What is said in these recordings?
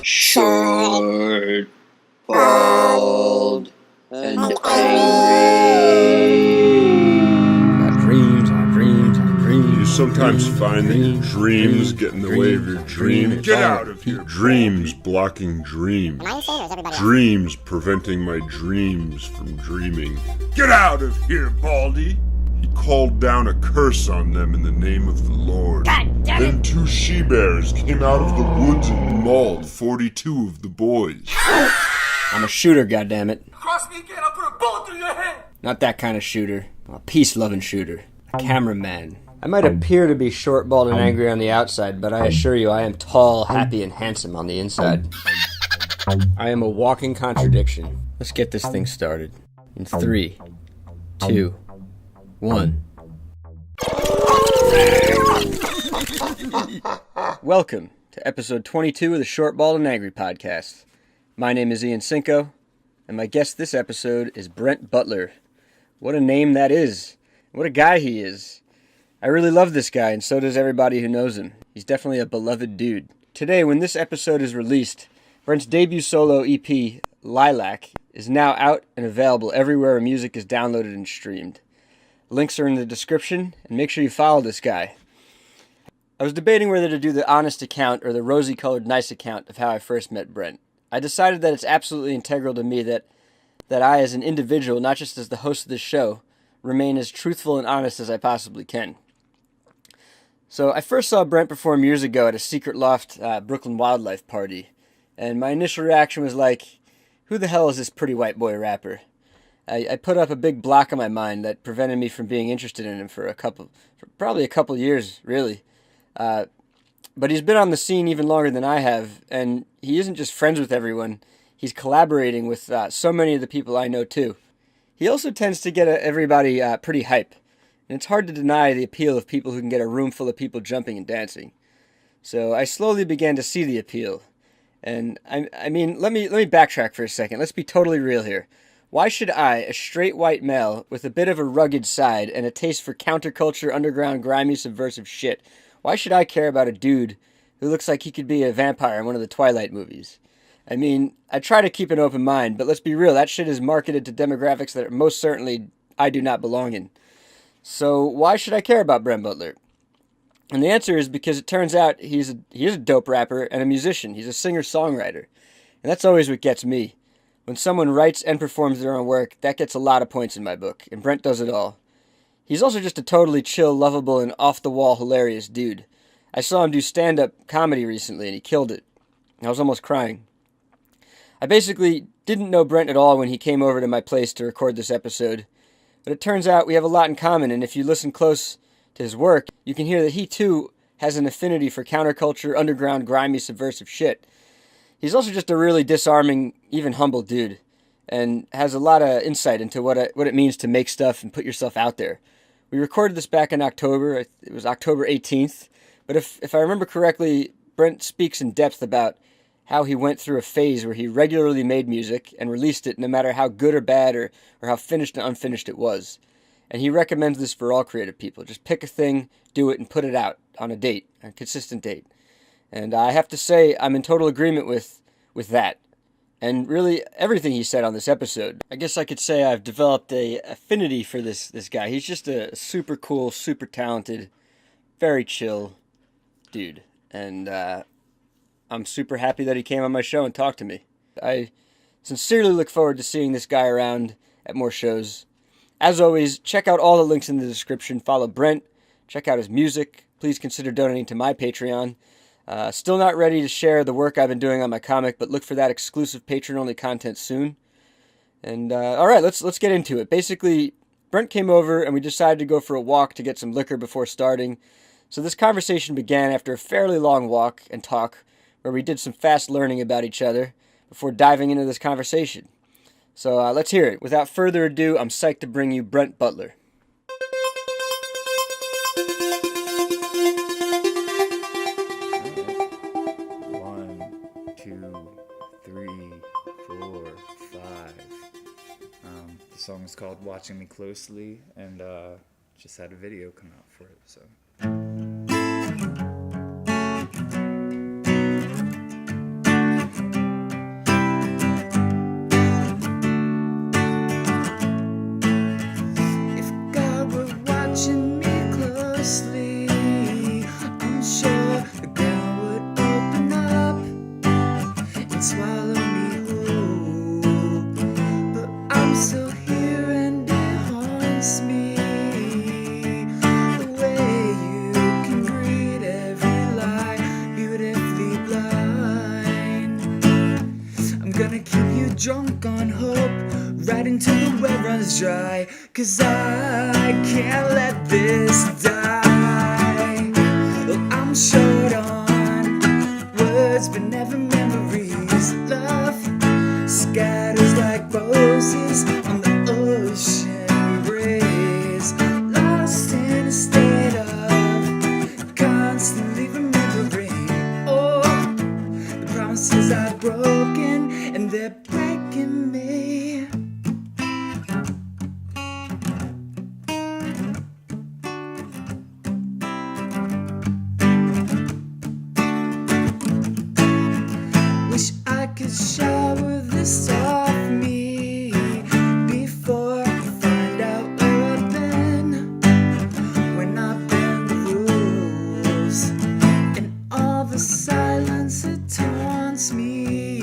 Short, bald, and angry. You sometimes find that your dreams get in the way of your dream. Get out of here! Dreams blocking dreams. Dreams preventing my dreams from dreaming. Get out of here, Baldy! He called down a curse on them in the name of the Lord. God damn it! Then 2 she-bears came out of the woods and mauled 42 of the boys. I'm a shooter, goddammit. Cross me again, I'll put a bullet through your head! Not that kind of shooter. I'm a peace-loving shooter. A cameraman. I might appear to be short, bald, and angry on the outside, but I assure you I am tall, happy, and handsome on the inside. I am a walking contradiction. Let's get this thing started. In 3, 2, 1. Welcome to episode 22 of the Short, Bald, and Angry podcast. My name is Ian Cinco, and my guest this episode is Brent Butler. What a name that is. What a guy he is. I really love this guy, and so does everybody who knows him. He's definitely a beloved dude. Today, when this episode is released, Brent's debut solo EP, Lilac, is now out and available everywhere where music is downloaded and streamed. Links are in the description, and make sure you follow this guy. I was debating whether to do the honest account or the rosy-colored nice account of how I first met Brent. I decided that it's absolutely integral to me that I, as an individual, not just as the host of this show, remain as truthful and honest as I possibly can. So I first saw Brent perform years ago at a Secret Loft Brooklyn Wildlife party, and my initial reaction was like, who the hell is this pretty white boy rapper? I put up a big block in my mind that prevented me from being interested in him for probably a couple years, really. But he's been on the scene even longer than I have, and he isn't just friends with everyone, he's collaborating with so many of the people I know too. He also tends to get everybody pretty hype. And it's hard to deny the appeal of people who can get a room full of people jumping and dancing. So I slowly began to see the appeal. And I mean, let me backtrack for a second. Let's be totally real here. Why should I, a straight white male with a bit of a rugged side and a taste for counterculture, underground, grimy, subversive shit, why should I care about a dude who looks like he could be a vampire in one of the Twilight movies? I mean, I try to keep an open mind, but let's be real, that shit is marketed to demographics that most certainly I do not belong in. So why should I care about Brent Butler? And the answer is because it turns out he is a dope rapper and a musician. He's a singer-songwriter. And that's always what gets me. When someone writes and performs their own work, that gets a lot of points in my book. And Brent does it all. He's also just a totally chill, lovable, and off-the-wall hilarious dude. I saw him do stand-up comedy recently, and he killed it. I was almost crying. I basically didn't know Brent at all when he came over to my place to record this episode. But it turns out we have a lot in common, and if you listen close to his work, you can hear that he too has an affinity for counterculture, underground, grimy, subversive shit. He's also just a really disarming, even humble dude, and has a lot of insight into what it means to make stuff and put yourself out there. We recorded this back in October. It was October 18th. But if I remember correctly, Brent speaks in depth about how he went through a phase where he regularly made music and released it no matter how good or bad or how finished and unfinished it was. And he recommends this for all creative people. Just pick a thing, do it, and put it out on a date, a consistent date. And I have to say, I'm in total agreement with that. And really, everything he said on this episode. I guess I could say I've developed a affinity for this guy. He's just a super cool, super talented, very chill dude. And I'm super happy that he came on my show and talked to me. I sincerely look forward to seeing this guy around at more shows. As always, check out all the links in the description. Follow Brent. Check out his music. Please consider donating to my Patreon. Still not ready to share the work I've been doing on my comic, but look for that exclusive patron-only content soon. And all right, let's get into it. Basically, Brent came over and we decided to go for a walk to get some liquor before starting. So this conversation began after a fairly long walk and talk, where we did some fast learning about each other before diving into this conversation. So let's hear it. Without further ado, I'm psyched to bring you Brent Butler. The song is called Watching Me Closely, and just had a video come out for it, so. drunk on hope, right until the well runs dry. 'Cause I can't let this die. Well, I'm short on words, but never memories. Love scatters like roses on the ocean breeze. Lost in a state of constantly remembering. Oh, the promises I've broken, and they're breaking me. Wish I could shower this off me before I find out where I've been. When I bend the rules, and all the silence it taunts me.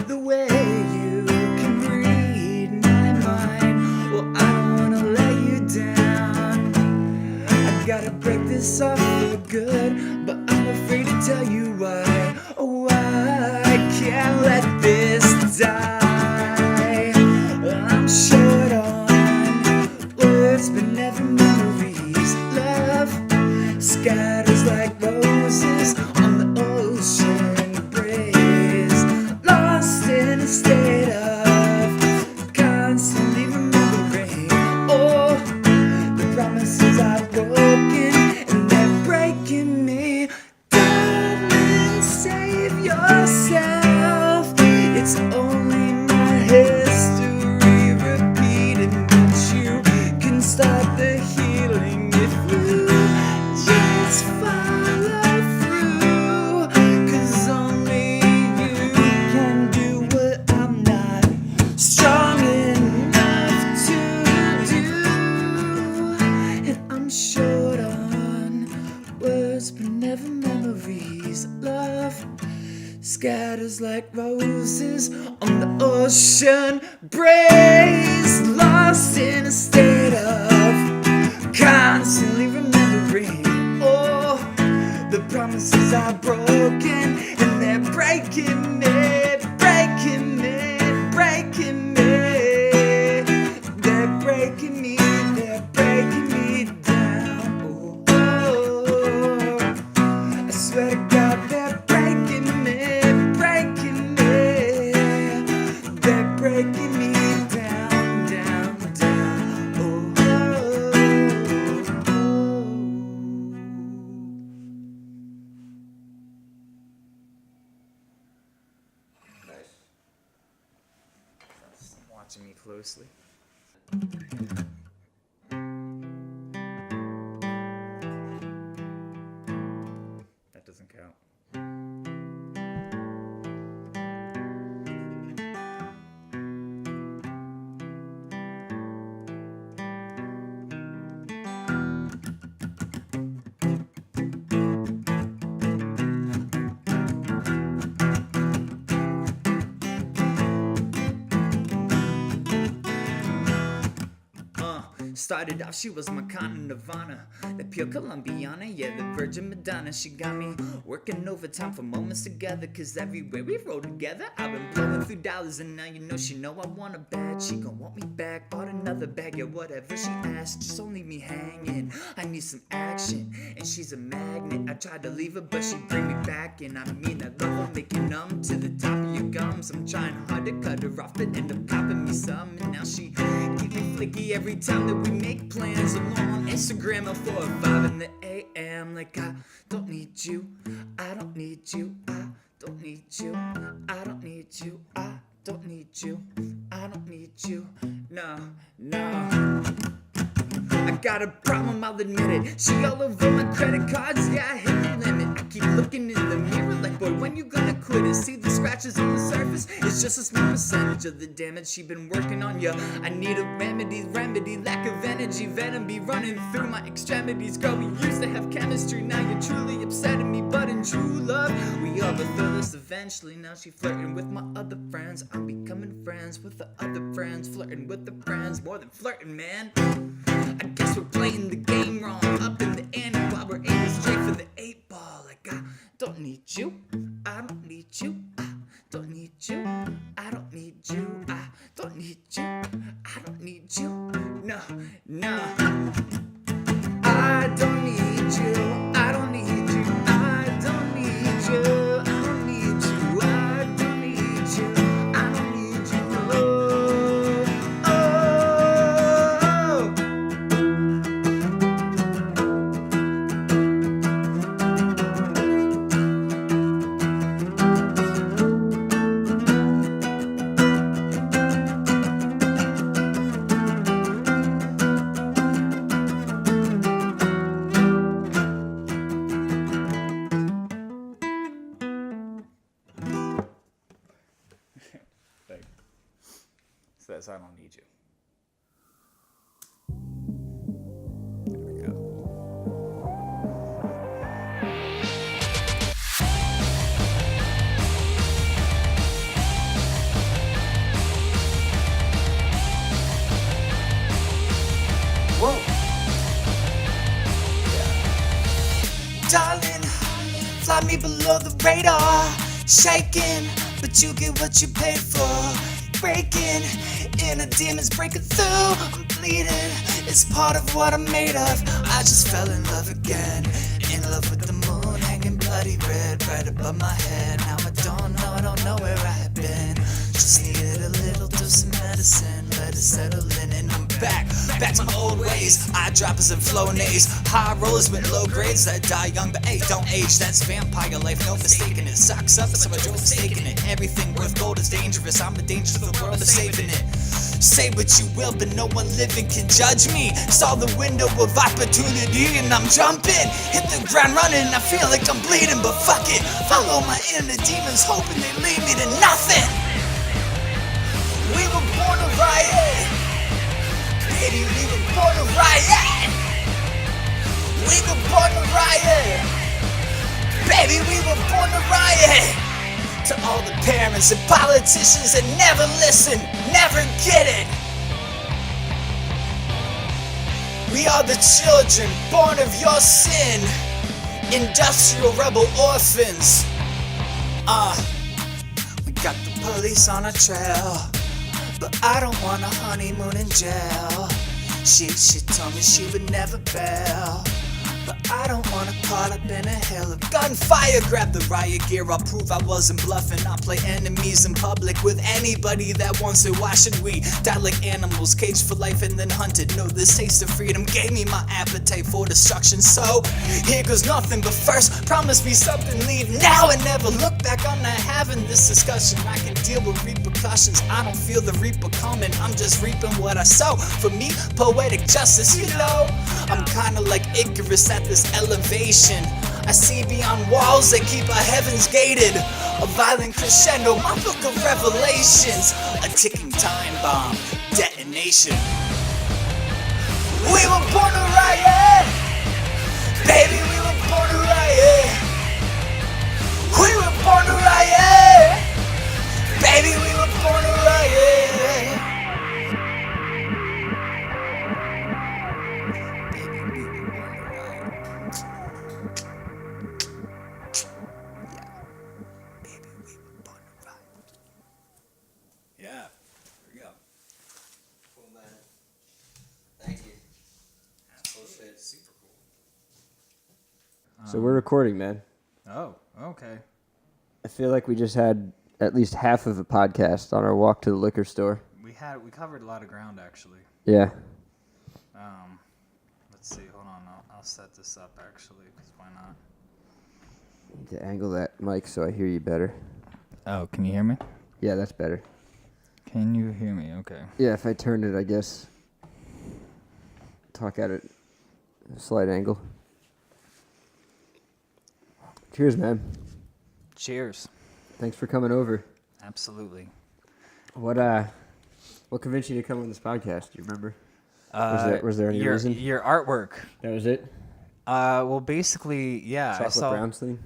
The way you can read my mind. Well, I don't wanna let you down. I gotta break this off for good, but I'm afraid to tell you why. Oh, I can't let this die. I'm short on words, but never memories. Love scatters like roses on the ocean breeze. Lost in a state of constantly remembering. Oh, the promises I've broken, and they're breaking me. Darling, save yourself. It's only my history repeating, but you can start the healing if you just follow through. 'Cause only you can do what I'm not strong enough to do. And I'm short on words, but never memories. Love scatters like roses on the ocean breeze. Lost in a state of constantly remembering. Oh, the promises are broken, and they're breaking me, breaking me, breaking me. They're breaking me, they're breaking me down. Oh, I swear to God, they're breaking me, breaking me. They're breaking me down, down, down. Oh, oh, oh. Watching me closely. That doesn't count. Started off, she was my kind of Nirvana, the pure Colombiana, yeah, the Virgin Madonna. She got me working overtime for moments together, 'cause everywhere we roll together, I've been blowing through dollars, and now you know she know I want her bad. She gon' want me back, bought another bag, yeah, whatever she asked, just don't leave me hanging. I need some action, and she's a magnet. I tried to leave her, but she bring me back, and I mean, I love her, make you numb to the top of your gums. I'm trying hard to cut her off, but end up copping me some, and now she keep me flaky every time that we make plans alone on Instagram at 4 or 5 in the AM. Like, I don't need you, I don't need you, I don't need you, I don't need you, I don't need you, I don't need you, no, no. I got a problem, I'll admit it. She all over my credit cards, yeah, I hit the limit. I keep looking in the mirror like, boy, when you gonna quit it? See the scratches on the surface, it's just a small percentage of the damage she been working on ya. I need a remedy, lack of energy, venom be running through my extremities. Girl, we used to have chemistry, now you're truly upsetting me. But in true love, we all go through this eventually. Now she flirting with my other friends, I'm becoming friends with the other friends, flirting with the friends, more than flirting, man. I guess we're playing the game wrong, up in the ante while we're aiming straight for the 8 ball. Like, I don't need you, I don't need you, I don't need you. I don't need you. I don't need you. I don't need you. No, no. I don't need you. I don't need you. I don't need you. I don't need you. I don't need you. I don't need you. Oh, oh, says I don't need you. There we go. Whoa. Darling, fly me below the radar. Shaking, but you get what you paid for. Breaking, inner demons breaking through. I'm bleeding, it's part of what I'm made of. I just fell in love again. In love with the moon, hanging bloody red right above my head. Now I don't know where I have been. Just needed a little dose of medicine. Let it settle in and I'm back to my old ways. Eyedroppers and Flonase, high rollers with low grades that die young, but hey, don't age. That's vampire life, no mistaking it. Sucks up, so I drove mistaken it. Everything worth gold is dangerous. I'm a danger to the world of saving it. Say what you will, but no one living can judge me. Saw the window of opportunity and I'm jumping. Hit the ground running, I feel like I'm bleeding, but fuck it. Follow my inner demons, hoping they lead me to nothing. We were born to riot. Baby, we were born to riot. We were born to riot. Baby, we were born to riot. To all the parents and politicians that never listen, never get it. We are the children born of your sin. Industrial rebel orphans. We got the police on our trail, but I don't want a honeymoon in jail. She told me she would never bail, but I don't wanna caught up in a hail of gunfire. Grab the riot gear, I'll prove I wasn't bluffing. I'll play enemies in public with anybody that wants it. Why should we die like animals, caged for life and then hunted? No, this taste of freedom gave me my appetite for destruction. So here goes nothing, but first promise me something. Leave now and never look back. I'm not having this discussion. I can deal with repercussions. I don't feel the reaper coming. I'm just reaping what I sow. For me, poetic justice, you know. I'm kinda like Icarus at this elevation. I see beyond walls that keep our heavens gated. A violent crescendo, my book of revelations. A ticking time bomb, detonation. We were born to riot. Baby, we were born to riot. We were born to riot. Baby, we were born to riot. Yeah, there we go. Cool, man. Thank you. Oh shit, super cool. So we're recording, man. Oh, okay. I feel like we just had at least half of a podcast on our walk to the liquor store. We covered a lot of ground actually. Yeah. Let's see. Hold on. I'll set this up actually, because why not? Need to angle that mic so I hear you better. Oh, can you hear me? Yeah, that's better. Can you hear me? Okay. Yeah, if I turned it, I guess. Talk at it a slight angle. Cheers, man. Cheers. Thanks for coming over. Absolutely. What convinced you to come on this podcast? Do you remember? Was there any reason? Your artwork. That was it? Well, basically, yeah. Chocolate Browns thing?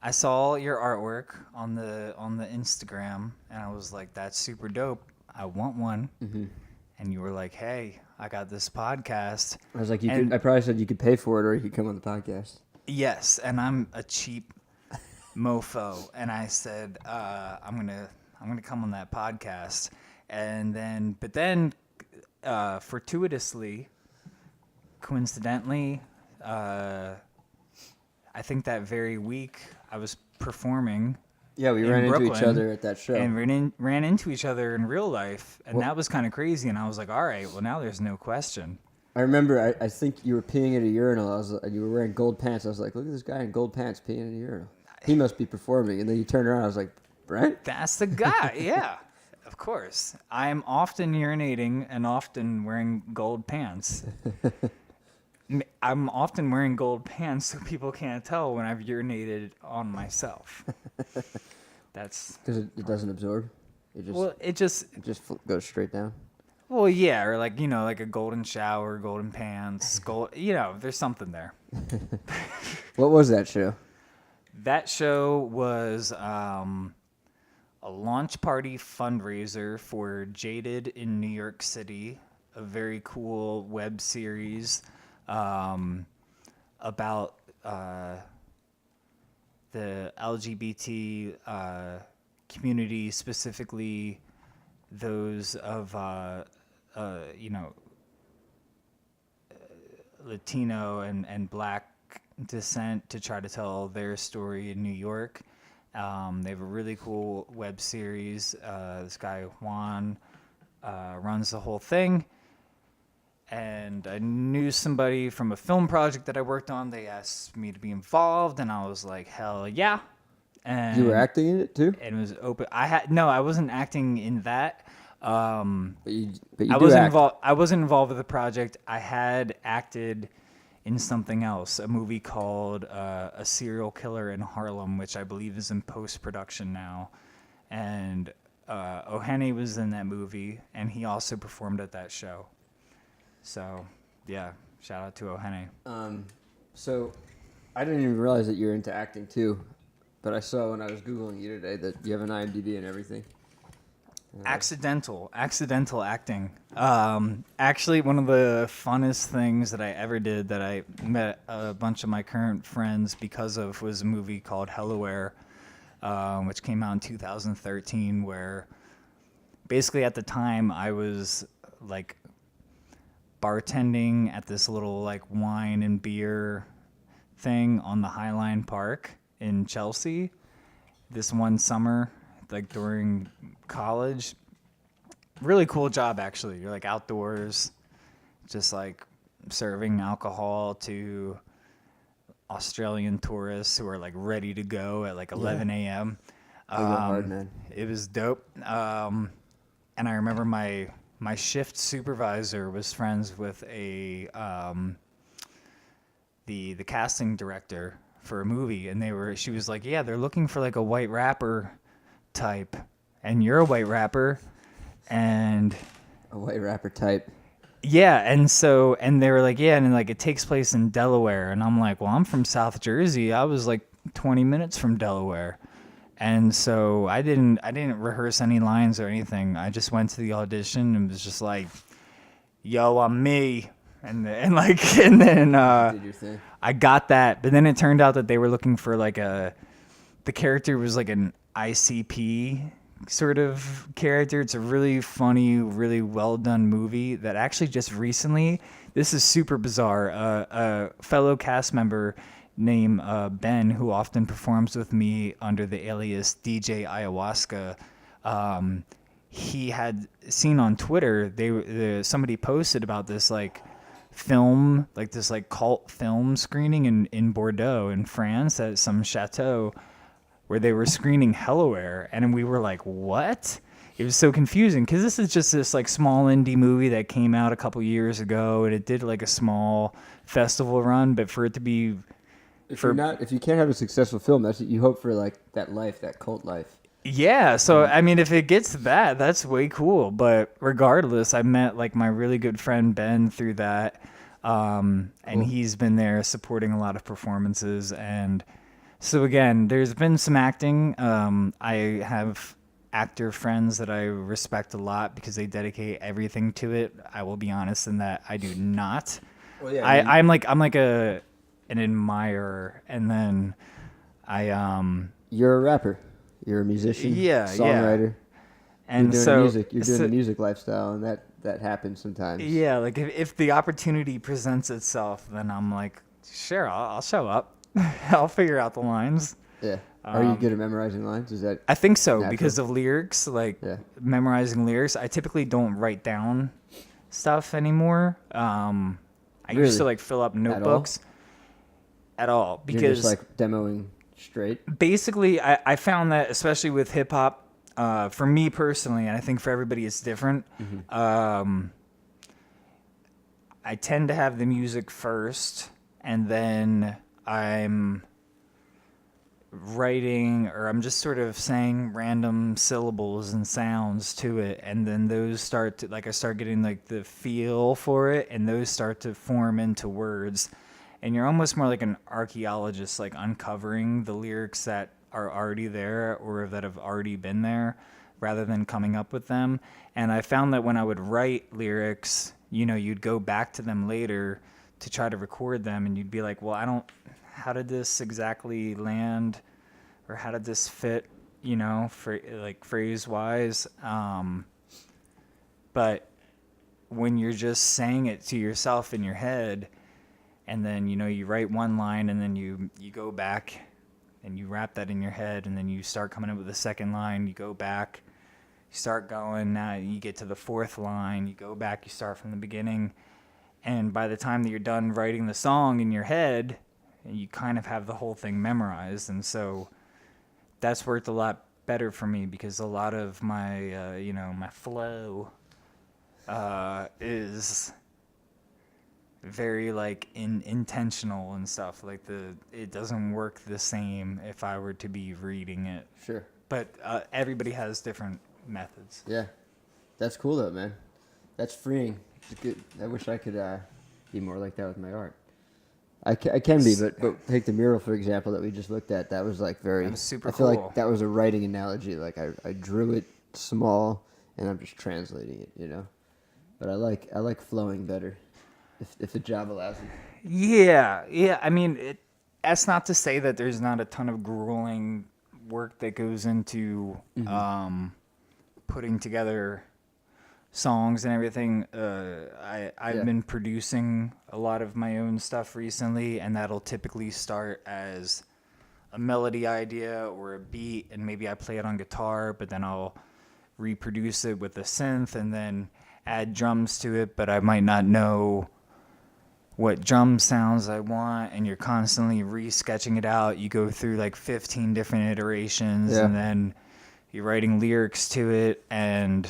I saw your artwork on the Instagram, and I was like, "That's super dope. I want one." Mm-hmm. And you were like, "Hey, I got this podcast." I was like, I probably said you could pay for it or you could come on the podcast. Yes, and I'm a cheap mofo, and I said, I'm gonna come on that podcast, and then fortuitously, coincidentally, I think that very week I was performing. Yeah, we in ran into each Brooklyn, other at that show. and ran into each other in real life, and that was kind of crazy. And I was like, all right, well now there's no question. I remember, I think you were peeing at a urinal. You were wearing gold pants. I was like, look at this guy in gold pants peeing at a urinal. He must be performing. And then you turned around. I was like, Brent? That's the guy. Yeah, of course. I'm often urinating and often wearing gold pants. I'm often wearing gold pants so people can't tell when I've urinated on myself. That's Because it doesn't absorb. it just goes straight down. well, yeah, or like like a golden shower, golden pants, there's something there. What was that show? That show was a launch party fundraiser for Jaded in New York City, a very cool web series about the LGBT community, specifically those of Latino and Black descent, to try to tell their story in New York. They have a really cool web series. This guy Juan runs the whole thing. And I knew somebody from a film project that I worked on. They asked me to be involved, and I was like, hell yeah. And You were acting in it too? and it was open. I wasn't acting in that. But you I do wasn't act. involved. I wasn't involved with the project. I had acted in something else, a movie called A Serial Killer in Harlem, which I believe is in post-production now. And Ohene was in that movie, and he also performed at that show. So, yeah, shout out to Ohene. So, I didn't even realize that you're into acting too. But I saw when I was Googling you today that you have an IMDb and everything. Accidental acting. Actually, one of the funnest things that I ever did that I met a bunch of my current friends because of was a movie called Hellaware, which came out in 2013, where basically at the time I was like bartending at this little like wine and beer thing on the Highline Park in Chelsea this one summer, like during college. Really cool job, actually. You're like outdoors, just like serving alcohol to Australian tourists who are like ready to go at like 11 a.m. They go hard, man. It was dope. And I remember my shift supervisor was friends with the casting director for a movie, and she was like, yeah, they're looking for like a white rapper type, and you're a white rapper. And A white rapper type. yeah, and they were like, yeah, and like it takes place in Delaware, and I'm like, well, I'm from South Jersey. I was like 20 minutes from Delaware. And so I didn't rehearse any lines or anything. I just went to the audition and was just like, yo, I'm me. And then Did your thing. I got that, but then it turned out that they were looking for like the character was like an ICP sort of character. It's a really funny, really well done movie that actually just recently, this is super bizarre, a fellow cast member named Ben, who often performs with me under the alias DJ Ayahuasca, he had seen on Twitter, somebody posted about this like film, like this like cult film screening in Bordeaux in France at some chateau where they were screening Hellaware, and we were like, what? It was so confusing because this is just this like small indie movie that came out a couple years ago, and it did like a small festival run, but for it to be If you can't have a successful film, that's what you hope for, like that life, that cult life. yeah, so I mean, if it gets that, that's way cool. But regardless, I met like my really good friend Ben through that, and he's been there supporting a lot of performances. And so again, there's been some acting. I have actor friends that I respect a lot because they dedicate everything to it. I will be honest in that I do not. Well, yeah, I'm like an admirer, and then I you're a rapper. You're a musician. Yeah, songwriter. And you're doing so music. You're doing the music lifestyle, and that happens sometimes. Yeah, like if the opportunity presents itself, then I'm like, sure, I'll show up. I'll figure out the lines. Yeah. Are you good at memorizing lines? Is that? I think so natural? because of lyrics, like memorizing lyrics. I typically don't write down stuff anymore. I used to like fill up notebooks at all because you're just like demoing straight. Basically, I found that especially with hip hop, for me personally, and I think for everybody it's different. I tend to have the music first, and then I'm writing, or I'm just sort of saying random syllables and sounds to it, and then those start to, like, I start getting like the feel for it, and those start to form into words, and you're almost more like an archaeologist, like uncovering the lyrics that are already there or that have already been there rather than coming up with them. And I found that when I would write lyrics, you know, you'd go back to them later to try to record them, and you'd be like, well, how did this exactly land, or how did this fit, you know, for like phrase wise. But when you're just saying it to yourself in your head, and then, you know, you write one line, and then you go back and you wrap that in your head, and then you start coming up with the second line, you go back, you start going, now you get to the fourth line, you go back, you start from the beginning, and by the time that you're done writing the song in your head, you kind of have the whole thing memorized. And so that's worked a lot better for me, because a lot of my my flow is very like intentional and stuff. Like it doesn't work the same if I were to be reading it. Sure. But everybody has different methods. Yeah, that's cool though, man. That's freeing. It's good. I wish I could be more like that with my art. I can be, but take the mural for example that we just looked at. That was like very. That was super I feel cool. like that was a writing analogy. Like I drew it small, and I'm just translating it, you know. But I like flowing better, if the job allows it. Yeah. I mean, that's not to say that there's not a ton of grueling work that goes into putting together songs and everything. I've been producing a lot of my own stuff recently, and that'll typically start as a melody idea or a beat, and maybe I play it on guitar, but then I'll reproduce it with a synth and then add drums to it, but I might not know what drum sounds I want, and you're constantly re-sketching it out. You go through like 15 different iterations, and then you're writing lyrics to it, and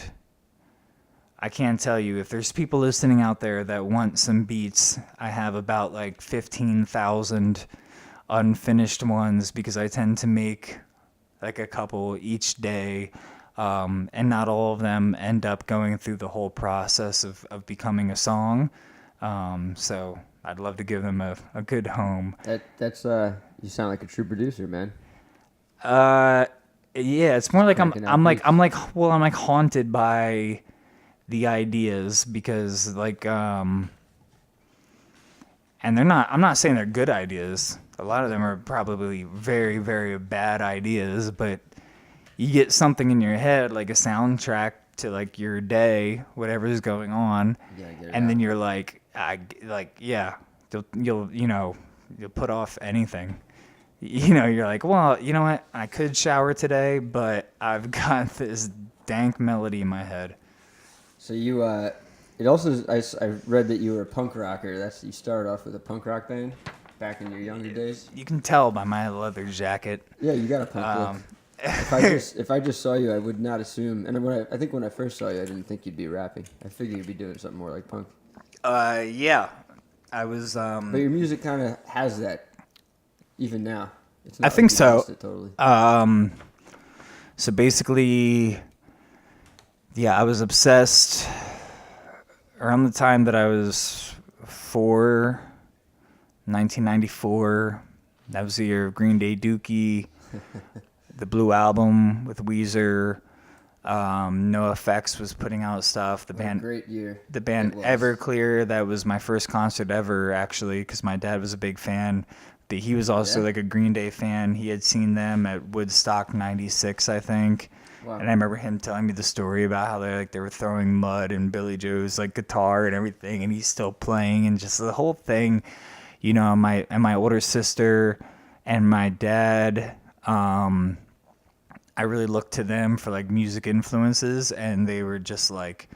I can't tell you, if there's people listening out there that want some beats, I have about like 15,000 unfinished ones, because I tend to make like a couple each day, and not all of them end up going through the whole process of becoming a song. So I'd love to give them a good home. That's you sound like a true producer, man. Yeah, it's more like I'm like haunted by the ideas, because like and I'm not saying they're good ideas. A lot of them are probably very, very bad ideas, but you get something in your head, like a soundtrack to like your day, whatever's going on, and then you're like, you'll put off anything. You know, you're like, well, you know what? I could shower today, but I've got this dank melody in my head. So you, it also, I read that you were a punk rocker. You started off with a punk rock band back in your younger days. You can tell by my leather jacket. Yeah, you got a punk look. If I just saw you, I would not assume. And I think when I first saw you, I didn't think you'd be rapping. I figured you'd be doing something more like punk. Yeah, I was. But your music kind of has that, even now. It's not I think you so. lost it totally. So basically, yeah, I was obsessed around the time that I was 4, 1994. That was the year of Green Day Dookie, the Blue Album with Weezer. NoFX was putting out stuff. The band, great year. The band Everclear. That was my first concert ever, actually, because my dad was a big fan. but he was also like a Green Day fan. He had seen them at Woodstock '96, I think. Wow. And I remember him telling me the story about how they were throwing mud in Billy Joe's like guitar and everything, and he's still playing, and just the whole thing, you know. My older sister and my dad, I really looked to them for like music influences, and they were just like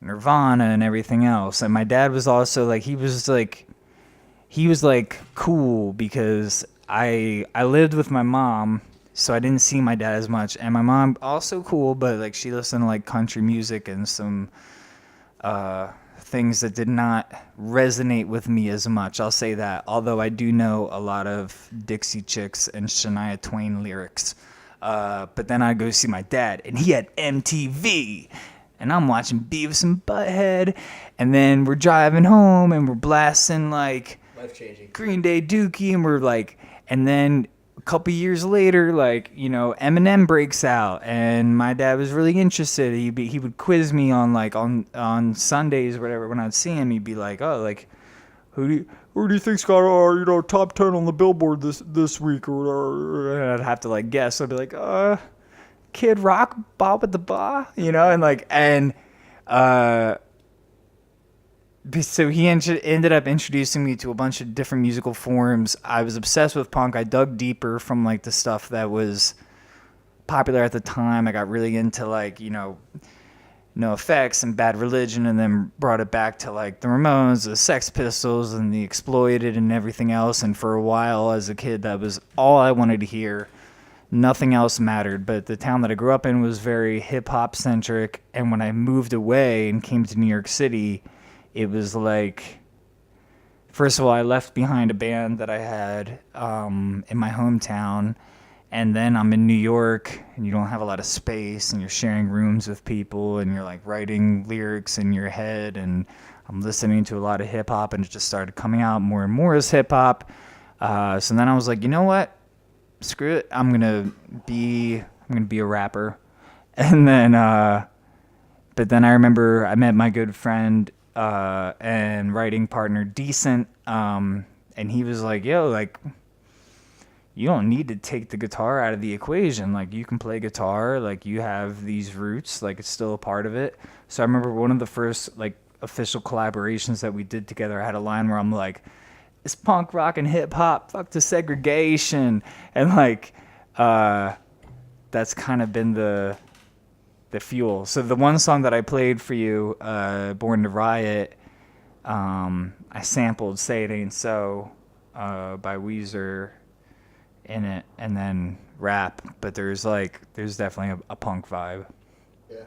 Nirvana and everything else. And my dad was also like, he was like cool because I lived with my mom, so I didn't see my dad as much. And my mom also cool, but like she listened to like country music and some things that did not resonate with me as much. I'll say that. Although I do know a lot of Dixie Chicks and Shania Twain lyrics. But then I go see my dad, and he had MTV. And I'm watching Beavis and Butthead, and then we're driving home, and we're blasting like life-changing Green Day Dookie, and we're like, and then a couple years later, like, you know, Eminem breaks out, and my dad was really interested. He would quiz me on like on Sundays or whatever. When I'd see him, he'd be like, oh, like, who do you think's got you know, top 10 on the Billboard this week or whatever? And I'd have to like guess. I'd be like, Kid Rock, Bob at the Bar, you know, and like, and so he ended up introducing me to a bunch of different musical forms. I was obsessed with punk. I dug deeper from like the stuff that was popular at the time. I got really into like, you know, No Effects and Bad Religion, and then brought it back to like the Ramones, the Sex Pistols, and the Exploited and everything else. And for a while as a kid, that was all I wanted to hear. Nothing else mattered. But the town that I grew up in was very hip-hop centric, and when I moved away and came to New York City, it was like, first of all, I left behind a band that I had in my hometown, and then I'm in New York, and you don't have a lot of space, and you're sharing rooms with people, and you're like writing lyrics in your head, and I'm listening to a lot of hip-hop, and it just started coming out more and more as hip-hop. So then I was like, you know what? Screw it. I'm gonna be a rapper. And then but then I remember I met my good friend and writing partner Decent, and he was like, yo, like, you don't need to take the guitar out of the equation. Like, you can play guitar, like, you have these roots, like, it's still a part of it. So I remember one of the first like official collaborations that we did together, I had a line where I'm like, it's punk rock and hip hop, fuck the segregation. And like, that's kind of been the fuel. So the one song that I played for you, Born to Riot, I sampled Say It Ain't So by Weezer in it, and then rap. But there's definitely a punk vibe. Yeah.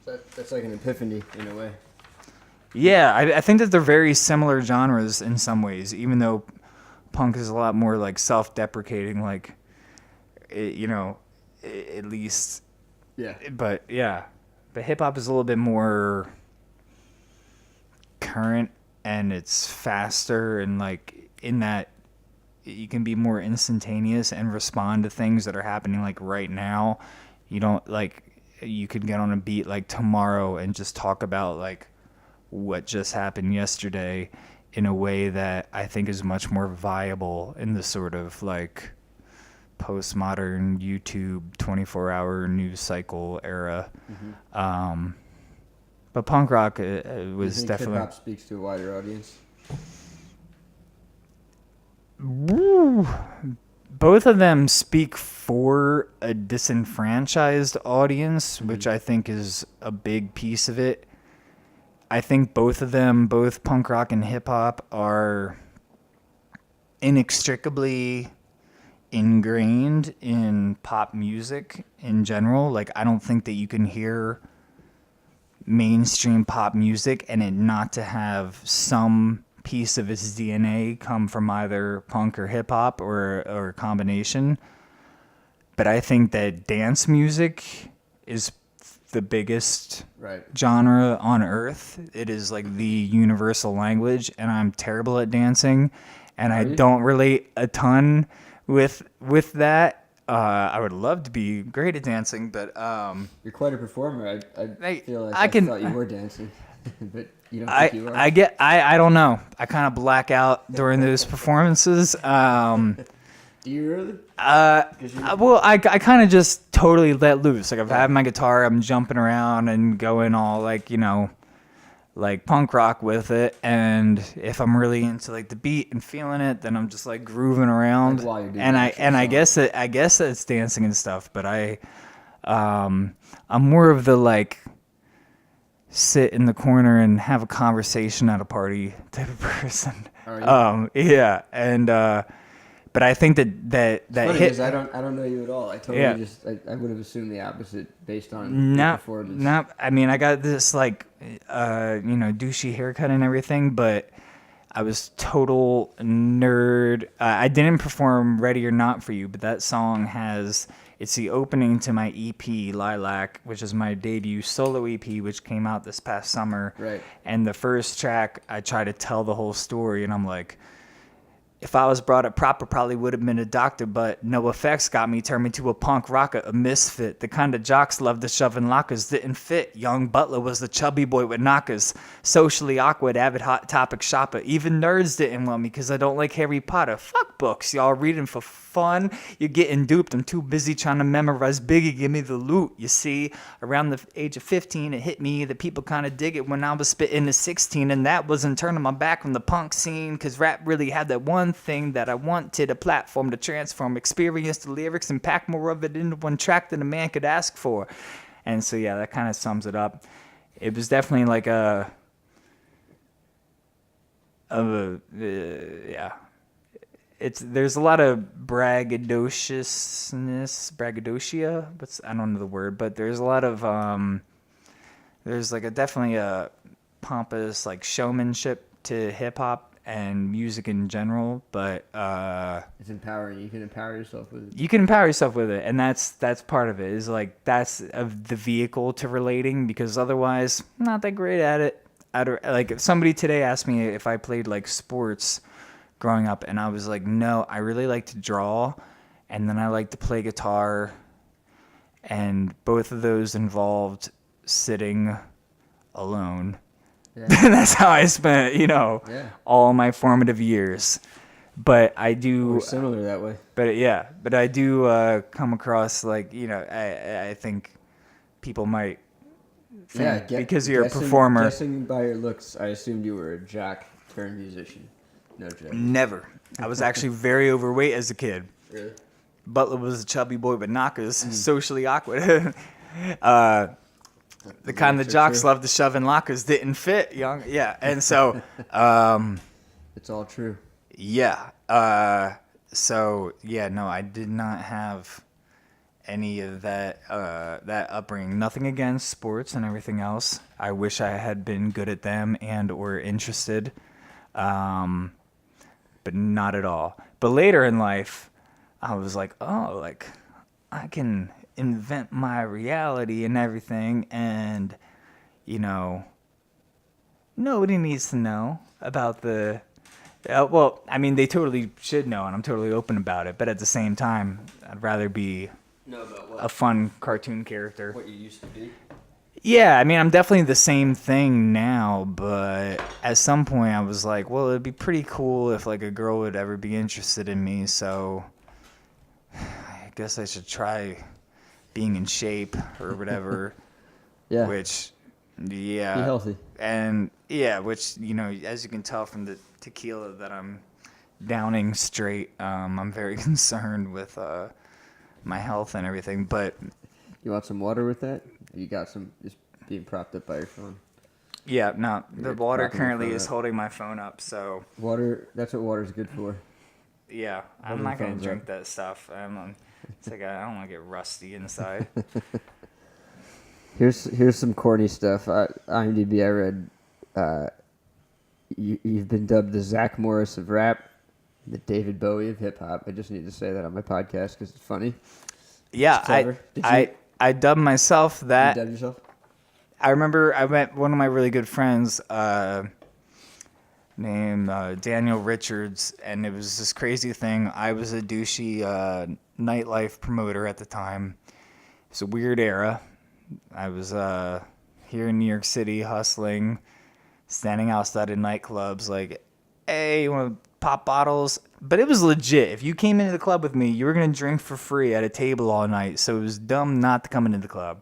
So that's like an epiphany in a way. Yeah, I think that they're very similar genres in some ways, even though punk is a lot more like self-deprecating, like, you know, at least. Yeah. But yeah, but hip hop is a little bit more current, and it's faster, and like in that you can be more instantaneous and respond to things that are happening like right now. You don't like, you could get on a beat like tomorrow and just talk about like what just happened yesterday in a way that I think is much more viable in the sort of like postmodern YouTube 24-hour news cycle era. Mm-hmm. But punk rock was definitely. Hip hop speaks to a wider audience. Both of them speak for a disenfranchised audience, mm-hmm. which I think is a big piece of it. I think both of them, both punk rock and hip hop, are inextricably ingrained in pop music in general. Like, I don't think that you can hear mainstream pop music and it not to have some piece of its DNA come from either punk or hip hop or a combination. But I think that dance music is the biggest genre on earth. It is like the universal language, and I'm terrible at dancing, and I don't relate a ton with that. I would love to be great at dancing, but you're quite a performer. I feel like I thought you were dancing. But you don't think you are? I don't know. I kind of black out during those performances. Do you really? Well, I kind of just totally let loose. Like, if I have my guitar, I'm jumping around and going all like, like punk rock with it. And if I'm really into like the beat and feeling it, then I'm just like grooving around. Like while you're doing I guess it's dancing and stuff. But I'm more of the like sit in the corner and have a conversation at a party type of person. Are you? Yeah, and but I think that Funny, hit. 'cause I don't know you at all. I totally I would have assumed the opposite based on your performance. No, I mean, I got this like douchey haircut and everything, but I was total nerd. I didn't perform "Ready or Not" for you, but that song it's the opening to my EP Lilac, which is my debut solo EP, which came out this past summer. Right. And the first track, I try to tell the whole story, and I'm like, if I was brought up proper, probably would have been a doctor, but no effects got me, turned me to a punk rocker, a misfit. The kind of jocks loved the shoving lockers, didn't fit. Young Butler was the chubby boy with knockers. Socially awkward, avid hot topic shopper. Even nerds didn't want me because I don't like Harry Potter. Fuck books, y'all reading for fun. You're getting duped. I'm too busy trying to memorize Biggie, give me the loot. You see, around the age of 15, it hit me that people kind of dig it when I was spitting to 16, and that wasn't turning my back from the punk scene, because rap really had that one thing that I wanted, a platform to transform, experience the lyrics, and pack more of it into one track than a man could ask for. And so, yeah, that kind of sums it up. It was definitely like there's a lot of braggadocia. I don't know the word, but there's a lot of there's like definitely a pompous like showmanship to hip hop and music in general, but it's empowering. You can empower yourself with it. You can empower yourself with it, and that's part of it. Is like that's the vehicle to relating, because otherwise, I'm not that great at it. Like if somebody today asked me if I played like sports growing up, and I was like, no, I really like to draw, and then I like to play guitar, and both of those involved sitting alone. Yeah. That's how I spent, all my formative years. But I do. We're similar that way. But I do come across like, I think people might think because you're a performer. Guessing by your looks, I assumed you were a jock turned musician. No joke. Never. I was actually very overweight as a kid. Really? Butler was a chubby boy with knockers, socially awkward. The kind of jocks loved to shove in lockers, didn't fit, young. Yeah, and so... it's all true. Yeah. No, I did not have any of that upbringing. Nothing against sports and everything else. I wish I had been good at them and or interested, but not at all. But later in life, I was like, oh, like, I can invent my reality and everything, and nobody needs to know about the well, I mean, they totally should know, and I'm totally open about it, but at the same time, I'd rather be a fun cartoon character. What you used to be? Yeah, I mean, I'm definitely the same thing now, but at some point I was like, well, it'd be pretty cool if like a girl would ever be interested in me, so I guess I should try being in shape or whatever. Yeah. Which, be healthy. And which, as you can tell from the tequila that I'm downing straight, I'm very concerned with my health and everything. But you want some water with that? You got some just being propped up by your phone. Yeah, no, the water currently is holding my phone up, so water. That's what water's good for. Yeah, I'm not gonna drink that stuff. It's like I don't want to get rusty inside. Here's some corny stuff. IMDb, I read. You've been dubbed the Zach Morris of rap, the David Bowie of hip hop. I just need to say that on my podcast because it's funny. Yeah, I dubbed myself that. You dubbed yourself? I remember I met one of my really good friends named Daniel Richards, and it was this crazy thing. I was a douchey nightlife promoter at the time. It's a weird era. I was here in New York City hustling, standing outside of nightclubs like, hey, you want to pop bottles? But it was legit. If you came into the club with me, you were going to drink for free at a table all night. So it was dumb not to come into the club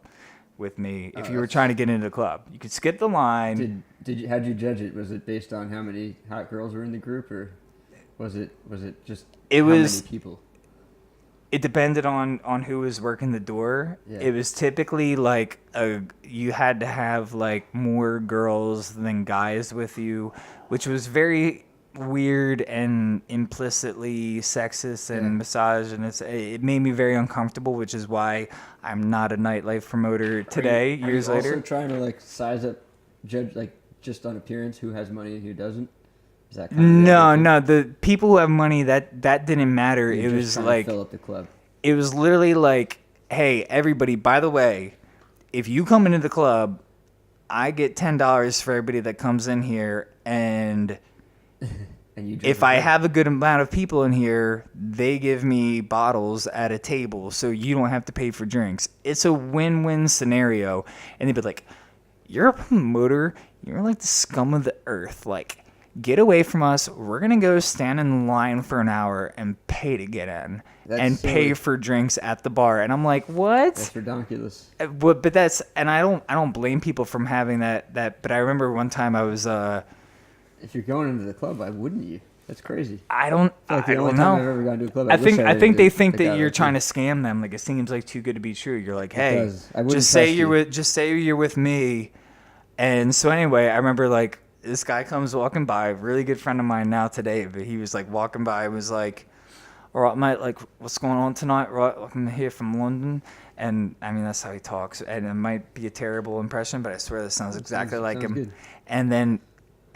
with me if you were trying to get into the club. You could skip the line. How'd you judge it? Was it based on how many hot girls were in the group, or was it just many people? It depended on who was working the door. Yeah. It was typically like you had to have like more girls than guys with you, which was very weird and implicitly sexist and misogynist. It made me very uncomfortable, which is why I'm not a nightlife promoter today. Years later, also trying to like size up, judge like just on appearance who has money and who doesn't. Is that kind of no. The people who have money that didn't matter. You're It just was trying like to fill up the club. it was literally like, hey, everybody. By the way, if you come into the club, I get $10 for everybody that comes in here, and if I have a good amount of people in here, they give me bottles at a table, so you don't have to pay for drinks. It's a win-win scenario. And they'd be like, you're a promoter. You're like the scum of the earth. Like, get away from us. We're going to go stand in line for an hour and pay to get in. That's pay silly. for drinks at the bar. And I'm like, what? That's ridiculous. But that's, and I don't blame people from having that, but I remember one time I was, If you're going into the club, why wouldn't you? That's crazy. I don't Like the I only don't time know. I've ever gone to a club, I think they think a that guy you're like trying you. to scam them. Like, it seems like too good to be true. You're like, hey, does. I wouldn't just say trust you're you. with me. And so anyway, I remember like this guy comes walking by, really good friend of mine now today, but he was like walking by, was like, all right, mate, like, what's going on tonight? Right, I'm here from London. And I mean, that's how he talks. And it might be a terrible impression, but I swear this sounds exactly like him. good.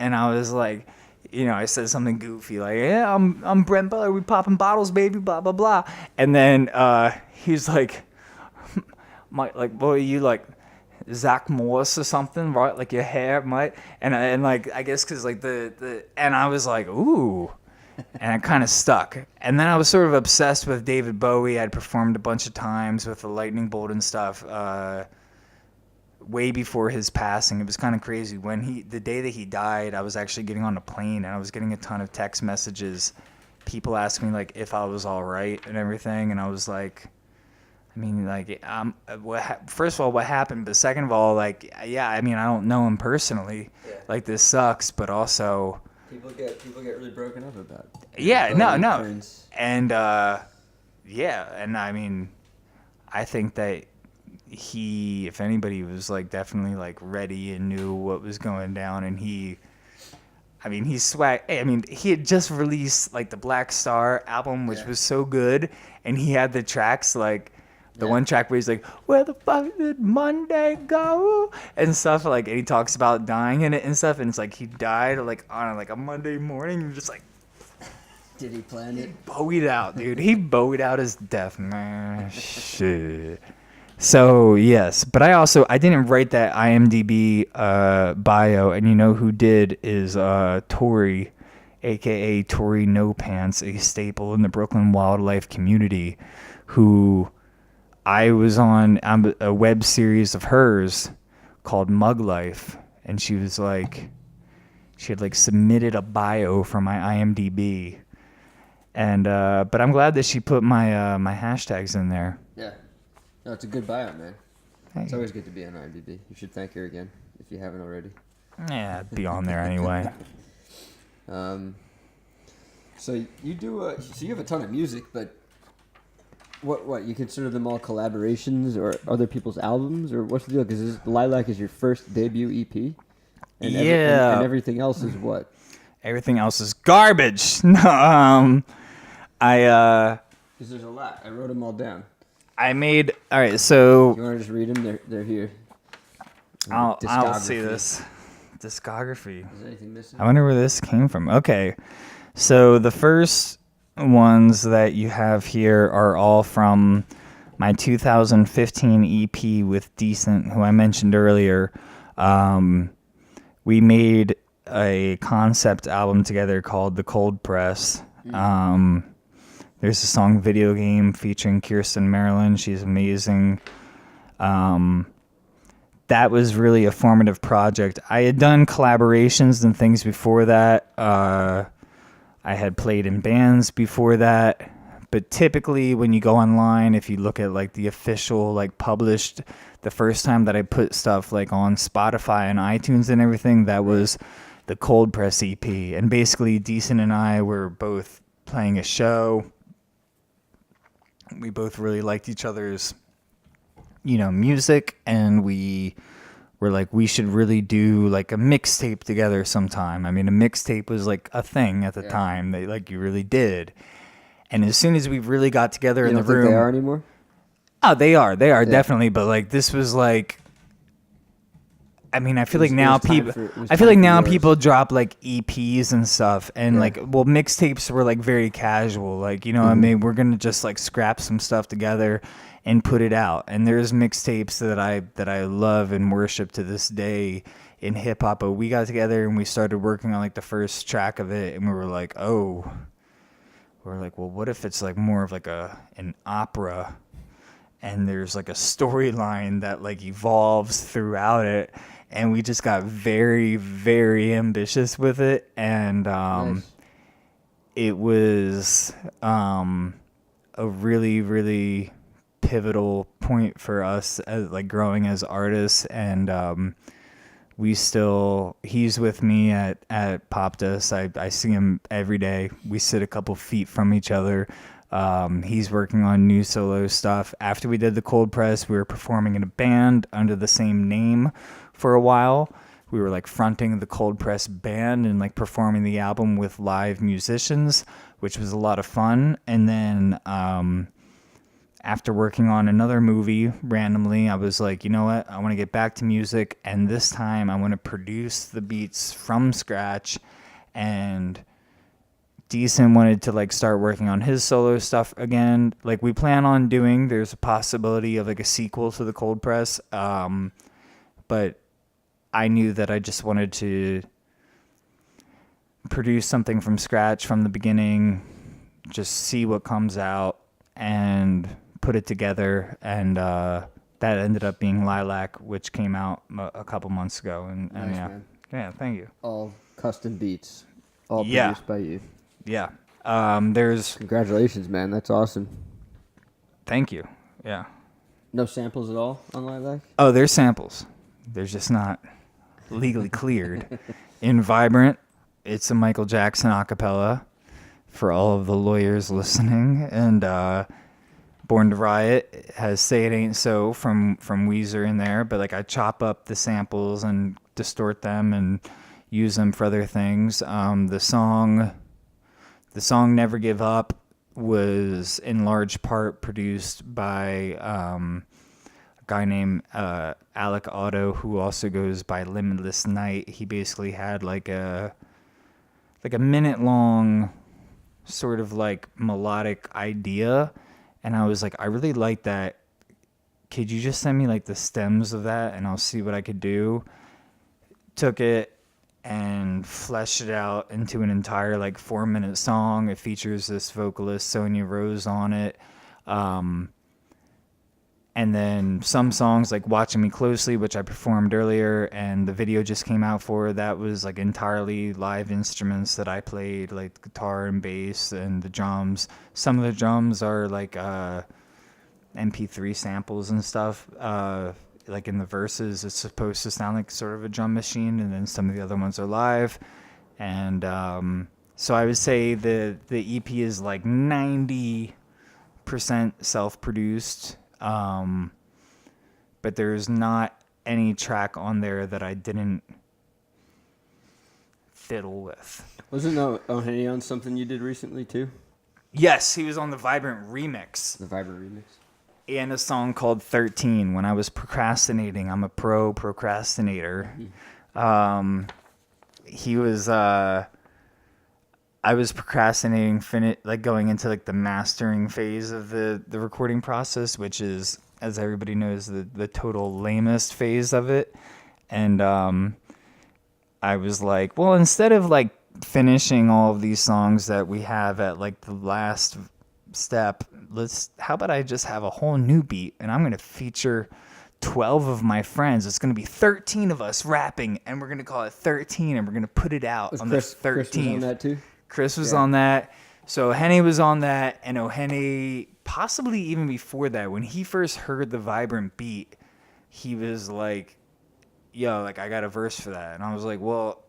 And I was like, you know, I said something goofy like, yeah, I'm Brent Butler. We popping bottles, baby, blah, blah, blah. And then he's like, Mike, like, boy, you like Zach Morris or something, right? Like your hair, mate. And like, I guess because like and I was like, ooh. And it kind of stuck. And then I was sort of obsessed with David Bowie. I'd performed a bunch of times with the lightning bolt and stuff way before his passing. It was kind of crazy. The day that he died, I was actually getting on a plane, and I was getting a ton of text messages. People asking me, like, if I was all right and everything. And I was like, I mean, like, first of all, what happened? But second of all, like, yeah, I mean, I don't know him personally. Yeah. Like, this sucks, but also... People get really broken up about it. Yeah, no. Friends. And, yeah, and I mean, I think that he, if anybody, was, like, definitely, like, ready and knew what was going down, and he had just released, like, the Black Star album, which was so good, and he had the tracks, like, the one track where he's like, where the fuck did Monday go? And stuff, like, and he talks about dying in it and stuff, and it's like he died, like, on, like, a Monday morning, and you're just like... Did he plan it? Bowied out, dude. He bowied out his death, man. Shit. So, yes. But I didn't write that IMDb bio, and you know who did is Tori, a.k.a. Tori No Pants, a staple in the Brooklyn wildlife community, who... I was on a web series of hers called Mug Life, and she had like submitted a bio for my IMDb, and but I'm glad that she put my my hashtags in there. Yeah, no, it's a good bio, man. Hey. It's always good to be on IMDb. You should thank her again if you haven't already. Yeah, I'd be on there anyway. So you do so you have a ton of music, but. What you consider them all collaborations or other people's albums, or what's the deal? Because Lilac is your first debut EP, and and everything else is what? Everything else is garbage. No, because there's a lot. I wrote them all down. I made all right. So You want to just read them? They're here. I'll see this discography. Is there anything missing? I wonder where this came from. Okay, so the first ones that you have here are all from my 2015 EP with Decent, who I mentioned earlier. We made a concept album together called The Cold Press. There's a song Video Game featuring Kirsten Marilyn. She's amazing. that was really a formative project. I had done collaborations and things before that. I had played in bands before that. But typically when you go online, if you look at like the official, like published, the first time that I put stuff like on Spotify and iTunes and everything, that was the Cold Press EP. And basically Decent and I were both playing a show. We both really liked each other's, music, and we were like, we should really do like a mixtape together sometime. I mean, a mixtape was like a thing at the time that like you really did. And as soon as we really got together in the room, they are anymore. Oh, they are definitely. But like, this was like, I mean, I feel like now people drop like EPs and stuff, and like, well, mixtapes were like very casual. Like, I mean, we're gonna just like scrap some stuff together and put it out. And there's mixtapes that I love and worship to this day in hip hop. But we got together and we started working on like the first track of it, and we were like, well, what if it's like more of like an opera, and there's like a storyline that like evolves throughout it, and we just got very, very ambitious with it, and nice. It was a really, really pivotal point for us as like growing as artists, and he's with me at Popdust. I see him every day. We sit a couple feet from each other. He's working on new solo stuff. After we did the Cold Press, we were performing in a band under the same name for a while. We were like fronting the Cold Press band and like performing the album with live musicians, which was a lot of fun. And then after working on another movie randomly, I was like, you know what? I want to get back to music, and this time I want to produce the beats from scratch. And Decent wanted to like start working on his solo stuff again. Like we plan on doing, there's a possibility of like a sequel to the Cold Press. But I knew that I just wanted to produce something from scratch from the beginning, just see what comes out and put it together. And that ended up being Lilac, which came out a couple months ago. And nice, yeah. Man. Yeah, thank you. All custom beats, all produced by you. Yeah. There's Congratulations, man. That's awesome. Thank you. Yeah. No samples at all on Lilac? Oh, there's samples. There's just not legally cleared. In Vibrant, it's a Michael Jackson acapella for all of the lawyers listening. And Born to Riot has Say It Ain't So from Weezer in there. But like I chop up the samples and distort them and use them for other things. The song Never Give Up was in large part produced by a guy named Alec Otto, who also goes by Limitless Night. He basically had like a minute long sort of like melodic idea, and I was like, I really like that. Could you just send me like the stems of that and I'll see what I could do? Took it and fleshed it out into an entire like 4-minute song. It features this vocalist Sonia Rose on it. And then some songs like Watching Me Closely, which I performed earlier, and the video just came out for, that was like entirely live instruments that I played, like guitar and bass and the drums. Some of the drums are like MP3 samples and stuff. Like in the verses, it's supposed to sound like sort of a drum machine, and then some of the other ones are live. And so I would say the EP is like 90% self-produced. But there's not any track on there that I didn't fiddle with. Wasn't O'Henny on something you did recently too? Yes, he was on the Vibrant remix. The Vibrant remix? And a song called 13. When I was procrastinating, I'm a pro procrastinator. He was, I was procrastinating, like going into like the mastering phase of the recording process, which is, as everybody knows, the total lamest phase of it. And I was like, well, instead of like finishing all of these songs that we have at like the last step, how about I just have a whole new beat, and I'm going to feature 12 of my friends. It's going to be 13 of us rapping, and we're going to call it 13, and we're going to put it out on the 13th. Chris was on that too? Chris was on that. So Henny was on that, and O'Henny, possibly even before that, when he first heard the Vibrant beat, he was like, yo, like, I got a verse for that. And I was like, well,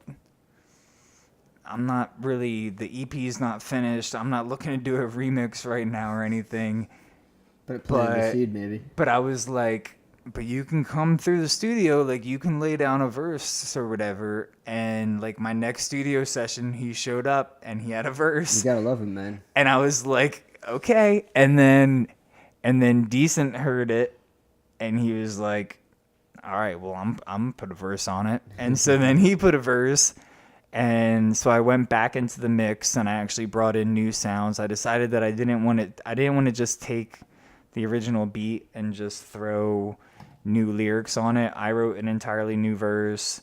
I'm not really, the EP's not finished. I'm not looking to do a remix right now or anything. But it planted the seed, maybe. But I was like, but you can come through the studio, like, you can lay down a verse or whatever. And, like, my next studio session, he showed up and he had a verse. You gotta love him, man. And I was like, okay. And then Decent heard it, and he was like, all right, well, I'm gonna put a verse on it. And so then he put a verse, and so I went back into the mix, and I actually brought in new sounds. I decided that I didn't want to just take the original beat and just throw new lyrics on it. I wrote an entirely new verse,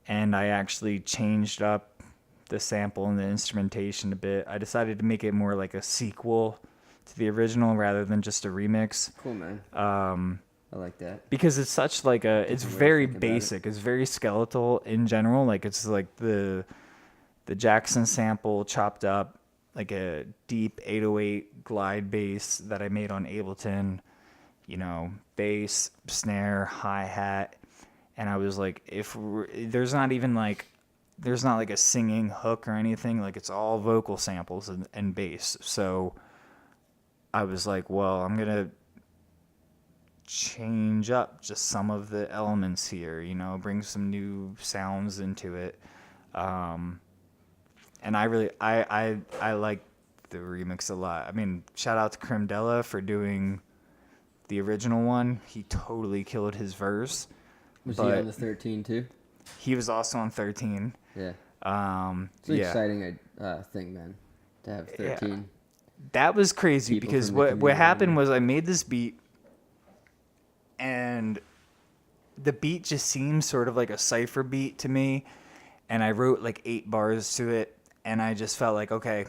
and I actually changed up the sample and the instrumentation a bit. I decided to make it more like a sequel to the original rather than just a remix. Cool, man. I like that. Because it's such like it's very basic. It's very skeletal in general. Like, it's like the Jackson sample chopped up, like a deep 808 glide bass that I made on Ableton, you know, bass, snare, hi-hat. And I was like, there's not like a singing hook or anything. Like, it's all vocal samples and bass. So I was like, well, I'm going to change up just some of the elements here, you know, bring some new sounds into it. And I like the remix a lot. I mean, shout out to Cremdella for doing the original one. He totally killed his verse. Was he on the 13 too? He was also on 13. Yeah. It's an exciting thing, man, to have 13. Yeah. That was crazy because what happened was I made this beat, and the beat just seemed sort of like a cypher beat to me, and I wrote like 8 bars to it, and I just felt like, okay,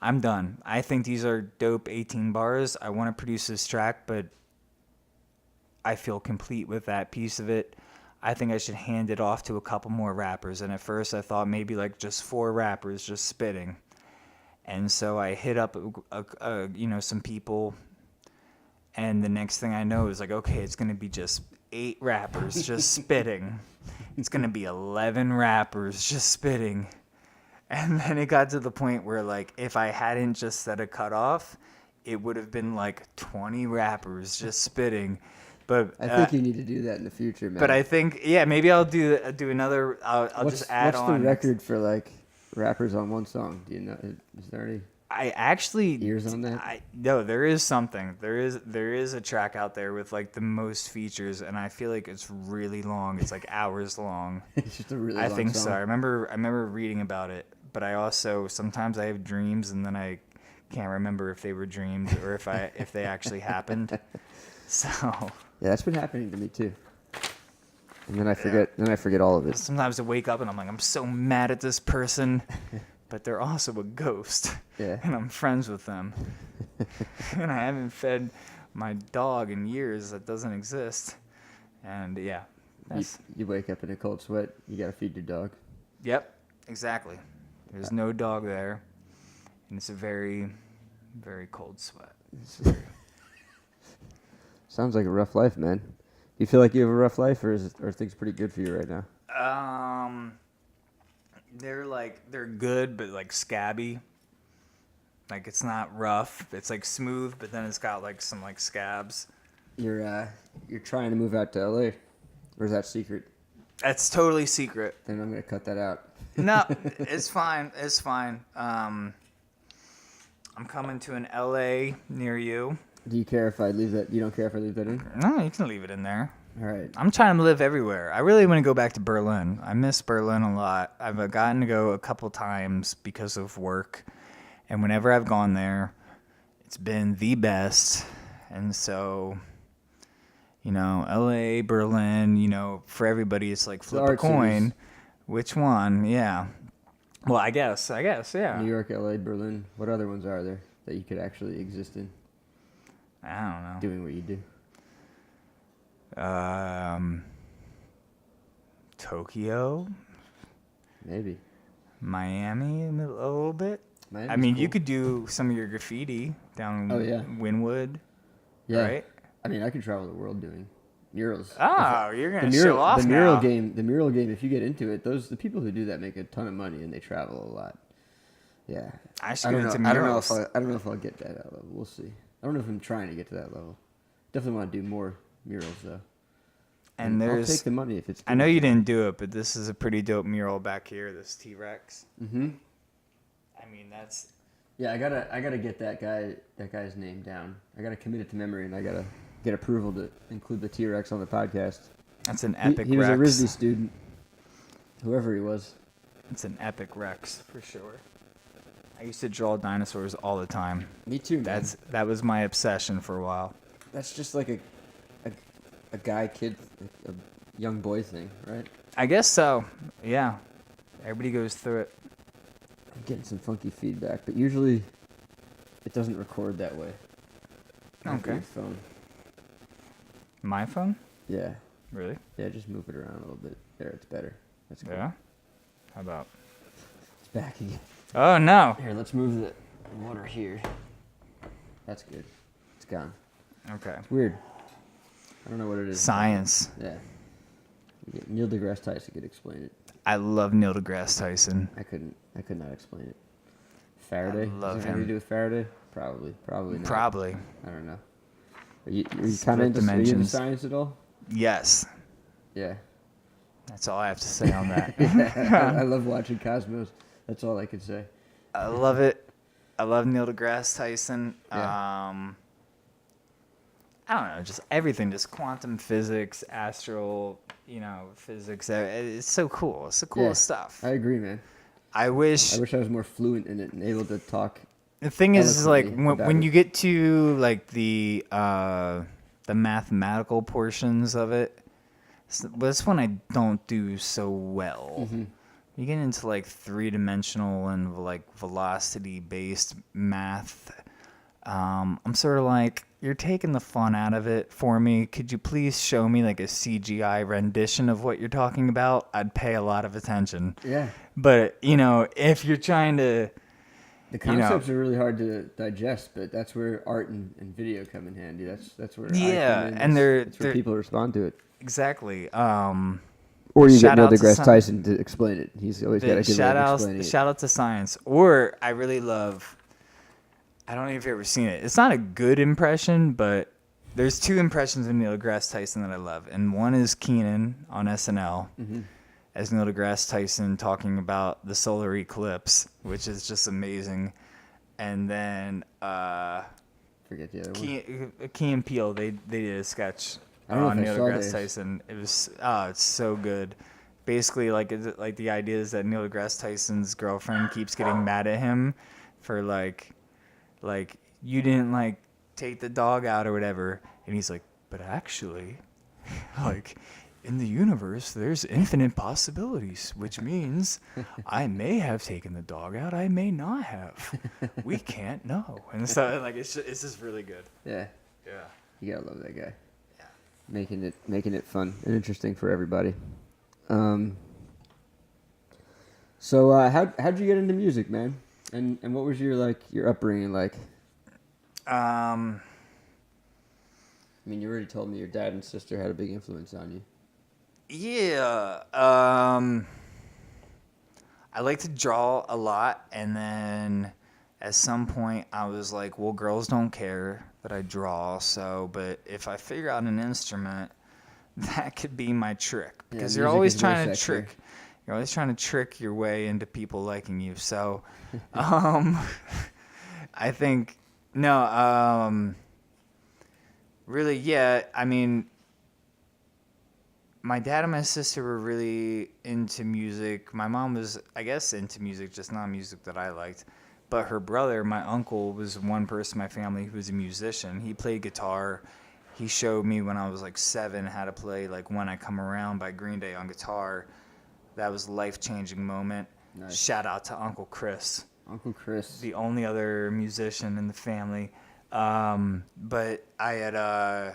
I'm done. I think these are dope 18 bars. I want to produce this track, but I feel complete with that piece of it. I think I should hand it off to a couple more rappers. And at first I thought maybe like just 4 rappers just spitting. And so I hit up some people, and the next thing I know is like, okay, it's going to be just 8 rappers just spitting. It's going to be 11 rappers just spitting. And then it got to the point where, like, if I hadn't just set a cutoff, it would have been like 20 rappers just spitting. But I think you need to do that in the future, man. But I think, yeah, maybe I'll do another. I'll just add on. What's the record for like rappers on one song? Do you know? Is there any? I actually ears on that. No, there is something. There is a track out there with like the most features, and I feel like it's really long. It's like hours long. It's just a really long I think song. so. I remember reading about it, but I also sometimes I have dreams, and then I can't remember if they were dreams or if they actually happened. So yeah, that's been happening to me too. And then I forget. Then I forget all of it. Sometimes I wake up and I'm like, I'm so mad at this person, but they're also a ghost. Yeah. And I'm friends with them. And I haven't fed my dog in years that doesn't exist. And yeah. You wake up in a cold sweat. You gotta feed your dog. Yep. Exactly. There's no dog there, and it's a very, very cold sweat. Sounds like a rough life, man. Do you feel like you have a rough life, or are things pretty good for you right now? They're good, but like scabby. Like, it's not rough. It's like smooth, but then it's got like some like scabs. You're trying to move out to LA, or is that secret? That's totally secret. Then I'm gonna cut that out. No, it's fine. It's fine. I'm coming to an LA near you. Do you care if I leave that? You don't care if I leave that in? No, you can leave it in there. All right. I'm trying to live everywhere. I really want to go back to Berlin. I miss Berlin a lot. I've gotten to go a couple times because of work. And whenever I've gone there, it's been the best. And so, you know, LA, Berlin, you know, for everybody, it's like flip a coin. Cities. Which one? Yeah. Well, I guess, yeah. New York, LA, Berlin. What other ones are there that you could actually exist in? I don't know. Doing what you do. Tokyo, Maybe. Miami a little bit. Miami's I mean, you cool. could do some of your graffiti down Wynwood, Yeah. right? I mean, I could travel the world doing murals. Oh, you're gonna show off the mural now. game. The mural game. If you get into it, the people who do that make a ton of money and they travel a lot. Yeah. I should don't get know. into I don't know murals. if I don't know if I'll get to that level. We'll see. I don't know if I'm trying to get to that level. Definitely want to do more murals though. And I'll there's, take the money if it's. I know you didn't do it, but this is a pretty dope mural back here. This T-Rex. Mm-hmm. I mean, that's. Yeah, I gotta get that guy's name down. I gotta commit it to memory, and I gotta get approval to include the T-Rex on the podcast. That's an epic He was Rex. a RISD student, whoever he was. It's an epic Rex for sure. I used to draw dinosaurs all the time. Me too, man. That was my obsession for a while. That's just like a kid, a young boy thing, right? I guess so. Yeah. Everybody goes through it. I'm getting some funky feedback, but usually it doesn't record that way. Not Okay. your phone. My phone? Yeah. Really? Yeah, just move it around a little bit. There, it's better. That's cool. Yeah. How about? It's back again. Oh no. Here, let's move the water here. That's good. It's gone. Okay. It's weird. I don't know what it is. Science. Yeah. Neil deGrasse Tyson could explain it. I love Neil deGrasse Tyson. I could not explain it. Faraday? love Does it have anything to him. do with Faraday? Probably not. Probably. I don't know. Are you kind Split of into dimensions. science at all? Yes. Yeah. That's all I have to say on that. I love watching Cosmos. That's all I can say. I love it. I love Neil deGrasse Tyson. Yeah. I don't know, just everything, just quantum physics, astral, physics. It's so cool. It's the coolest stuff. I agree, man. I wish I was more fluent in it and able to talk. the thing is like eloquently when about you it. get to like the mathematical portions of it, that's when I don't do so well. Mm-hmm. You get into like 3-dimensional and like velocity based math. I'm sort of like, you're taking the fun out of it for me. Could you please show me like a CGI rendition of what you're talking about? I'd pay a lot of attention. Yeah. But, if you're trying to... The concepts are really hard to digest, but that's where art and video come in handy. That's where Yeah, I come in. and That's where they're people respond to it. Exactly. Or you shout get Neil out to deGrasse some- Tyson to explain it. He's always got a good way of explaining it. Shout out to science. Or I really love... I don't know if you've ever seen it. It's not a good impression, but there's 2 impressions of Neil deGrasse Tyson that I love. And one is Keenan on SNL as Neil deGrasse Tyson talking about the solar eclipse, which is just amazing. And then Forget the other one. Key and Peele, they did a sketch I don't know on if I Neil saw deGrasse this. Tyson. It was it's so good. Basically, like the idea is that Neil deGrasse Tyson's girlfriend keeps getting mad at him for like you didn't like take the dog out or whatever, and he's like, but actually, like in the universe, there's infinite possibilities, which means I may have taken the dog out, I may not have. We can't know, and so like it's just really good. Yeah. Yeah. You gotta love that guy. Yeah. Making it fun and interesting for everybody. So how'd you get into music, man? And what was your upbringing like? I mean, you already told me your dad and sister had a big influence on you. Yeah. I like to draw a lot, and then at some point I was like, well, girls don't care that I draw, but if I figure out an instrument, that could be my trick. Because you're music always is trying voice to acting. trick. You're always trying to trick your way into people liking you. So, I think, really, yeah, I mean, my dad and my sister were really into music. My mom was, I guess, into music, just not music that I liked. But her brother, my uncle, was one person in my family who was a musician. He played guitar. He showed me when I was like 7 how to play like When I Come Around by Green Day on guitar. That was a life-changing moment. Nice. Shout out to Uncle Chris, Uncle Chris. the only other musician in the family. But I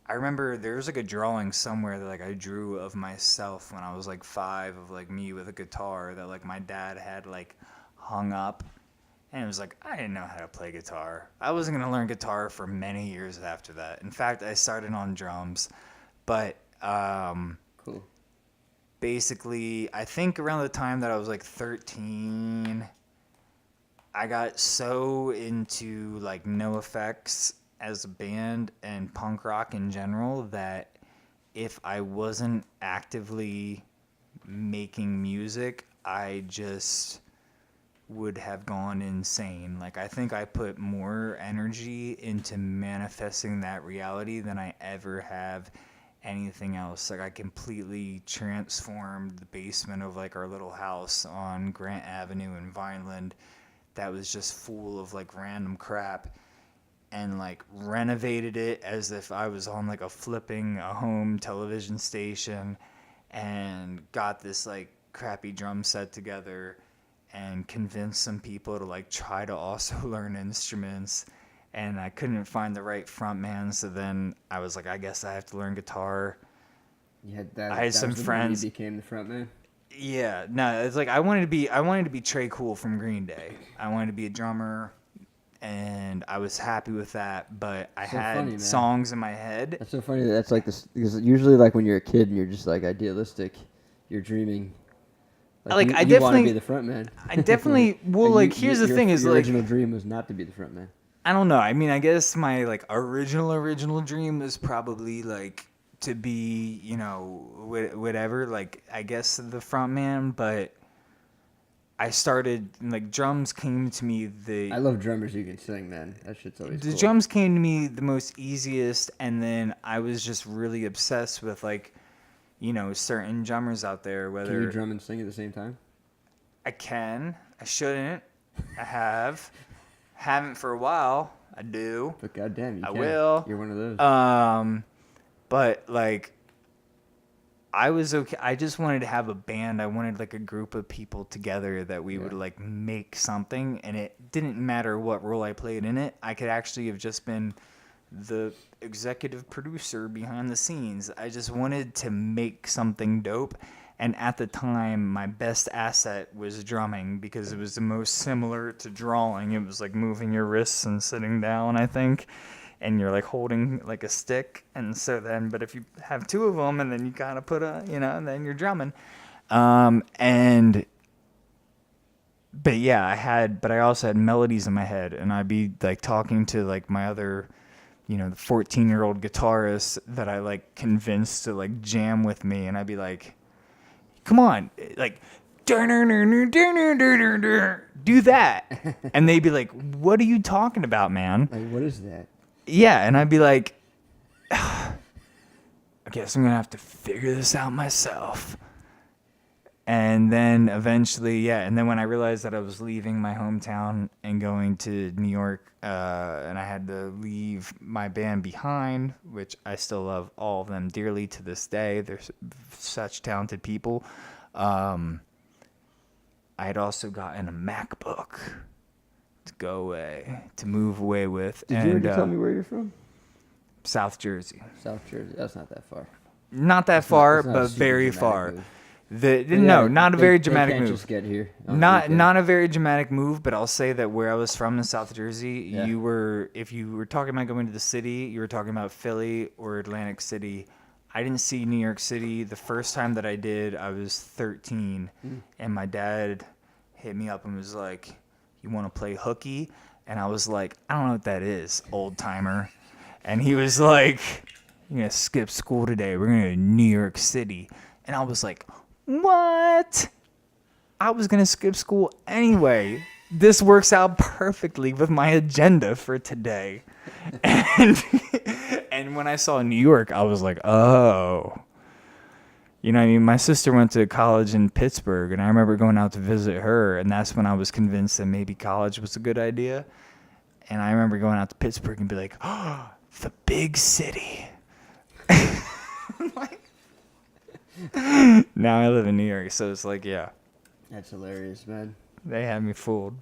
I remember there was like a drawing somewhere that like I drew of myself when I was like 5 of like me with a guitar that like my dad had like hung up, and it was like I didn't know how to play guitar. I wasn't gonna learn guitar for many years after that. In fact, I started on drums, but Cool. basically I think around the time that I was like 13, I got so into like NoFX as a band and punk rock in general that if I wasn't actively making music, I just would have gone insane. Like I think I put more energy into manifesting that reality than I ever have anything else. Like I completely transformed the basement of like our little house on Grant Avenue in Vineland that was just full of like random crap, and like renovated it as if I was on like a home television station, and got this like crappy drum set together and convinced some people to like try to also learn instruments, and I couldn't find the right front man, so then I was like, I guess I have to learn guitar. You had that. I had that some was the friends. moment you became the front man. Yeah, no, it's like I wanted to be Trey Cool from Green Day. I wanted to be a drummer, and I was happy with that, but I So had funny, man. songs in my head. That's so funny. That's like this because usually like when you're a kid and you're just like idealistic, you're dreaming. Like, you, I you want to definitely- be the front man. I definitely well, like here's the thing is your like original dream was not to be the front man. I don't know. I mean, I guess my like original dream was probably like to be, you know, whatever, like I guess the front man, but I started like drums came to me I love drummers who can sing, man. That shit's always the cool. drums came to me the most easiest, and then I was just really obsessed with like, you know, certain drummers out there. Whether Can you drum and sing at the same time? I shouldn't, haven't for a while. I do. But goddamn, you I can. will. You're one of those. But like I was okay. I just wanted to have a band. I wanted like a group of people together that we would like make something, and it didn't matter what role I played in it. I could actually have just been the executive producer behind the scenes. I just wanted to make something dope. And at the time, my best asset was drumming because it was the most similar to drawing. It was like moving your wrists and sitting down, I think. And you're like holding like a stick. And so then, but if you have two of them and then you kind of put and then you're drumming. But yeah, but I also had melodies in my head, and I'd be like talking to like my other, the 14-year-old guitarist that I like convinced to like jam with me. And I'd be like, come on, like, do that. And they'd be like, what are you talking about, man? Like, what is that? Yeah, and I'd be like, I guess I'm going to have to figure this out myself. And then eventually, and then when I realized that I was leaving my hometown and going to New York, and I had to leave my band behind, which I still love all of them dearly to this day. They're such talented people. I had also gotten a MacBook to move away with. Did you already tell me where you're from? South Jersey. South Jersey. That's not that far. Not that far, but very far. Not a very dramatic can't move. Just get here. Not a very dramatic move, but I'll say that where I was from in South Jersey, if you were talking about going to the city, you were talking about Philly or Atlantic City. I didn't see New York City. The first time that I did, I was 13, and my dad hit me up and was like, "You want to play hooky?" And I was like, "I don't know what that is, old timer." And he was like, "You're gonna skip school today. We're gonna go to New York City." And I was like, "What?" I was gonna skip school anyway. This works out perfectly with my agenda for today. And when I saw New York, I was like, oh. You know what I mean? My sister went to college in Pittsburgh, and I remember going out to visit her, and that's when I was convinced that maybe college was a good idea. And I remember going out to Pittsburgh and be like, oh, the big city. Now I live in New York, so it's like, yeah. That's hilarious, man. They had me fooled.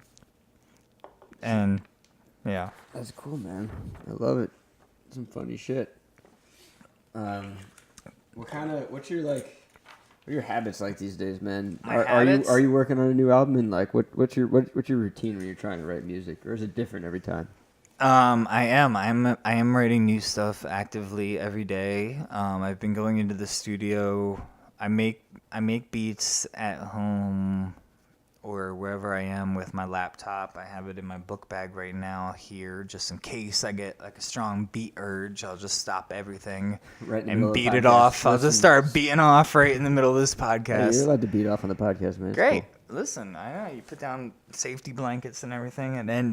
And, yeah. That's cool, man. I love it. Some funny shit. What's your like? What are your habits like these days, man? My Are you habits? are you working on a new album? And like, what's your routine when you're trying to write music, or is it different every time? I am writing new stuff actively every day. I've been going into the studio. I make beats at home or wherever I am with my laptop. I have it in my book bag right now here, just in case I get like a strong beat urge. I'll just stop everything Right in the middle and of the beat it podcast. off. I'll Listen. just start beating off right in the middle of this Hey, podcast. you're allowed to beat off on the podcast, man. It's Great. cool. Listen, I know you put down safety blankets and everything, and then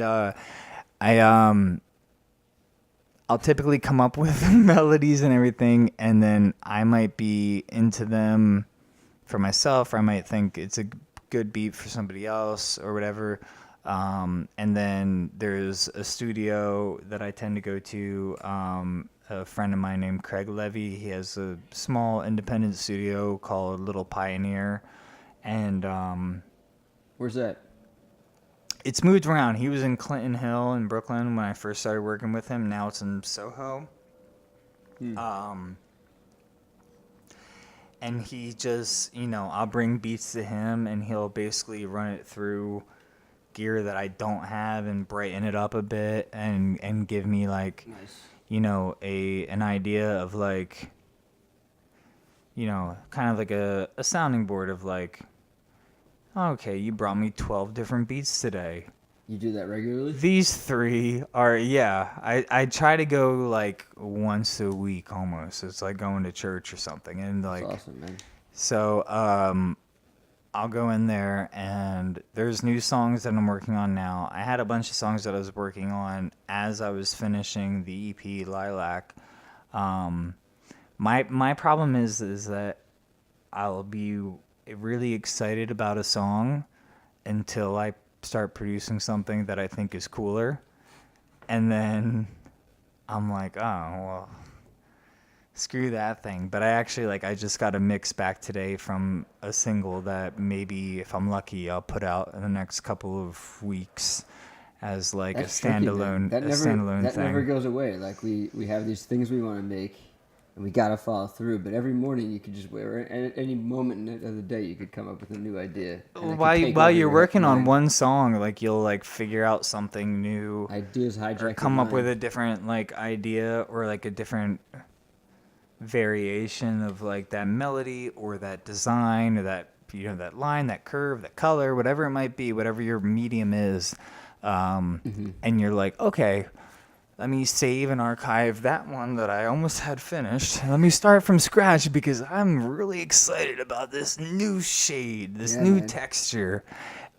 I'll typically come up with melodies and everything, and then I might be into them for myself, or I might think it's a good beat for somebody else or whatever. And then there's a studio that I tend to go to. A friend of mine named Craig Levy, he has a small independent studio called Little Pioneer, and Where's that? it's moved around. He was in Clinton Hill in Brooklyn when I first started working with him. Now it's in Soho. And he just, I'll bring beats to him and he'll basically run it through gear that I don't have and brighten it up a bit and give me like, Nice. an idea of like, kind of like a sounding board of like, okay, you brought me 12 different beats today. You do that regularly? These three are, I try to go like once a week almost. It's like going to church or something. And like, That's awesome, man. so I'll go in there and there's new songs that I'm working on now. I had a bunch of songs that I was working on as I was finishing the EP Lilac. My problem is that I'll be really excited about a song until I start producing something that I think is cooler, and then I'm like, oh well, screw that thing. But I just got a mix back today from a single that maybe if I'm lucky I'll put out in the next couple of weeks as like That's a tricky, standalone man. That thing. never goes away. Like we have these things we want to make, and we gotta follow through. But every morning you could just or at any moment of the day you could come up with a new idea. And it could take While over you're your working on mind. one song, like you'll like figure out something new, Ideas hijack or your come up mind. with a different like idea or like a different variation of like that melody or that design or that that line, that curve, that color, whatever it might be, whatever your medium is, and you're like, okay, let me save and archive that one that I almost had finished. Let me start from scratch because I'm really excited about this new shade, this new man. texture.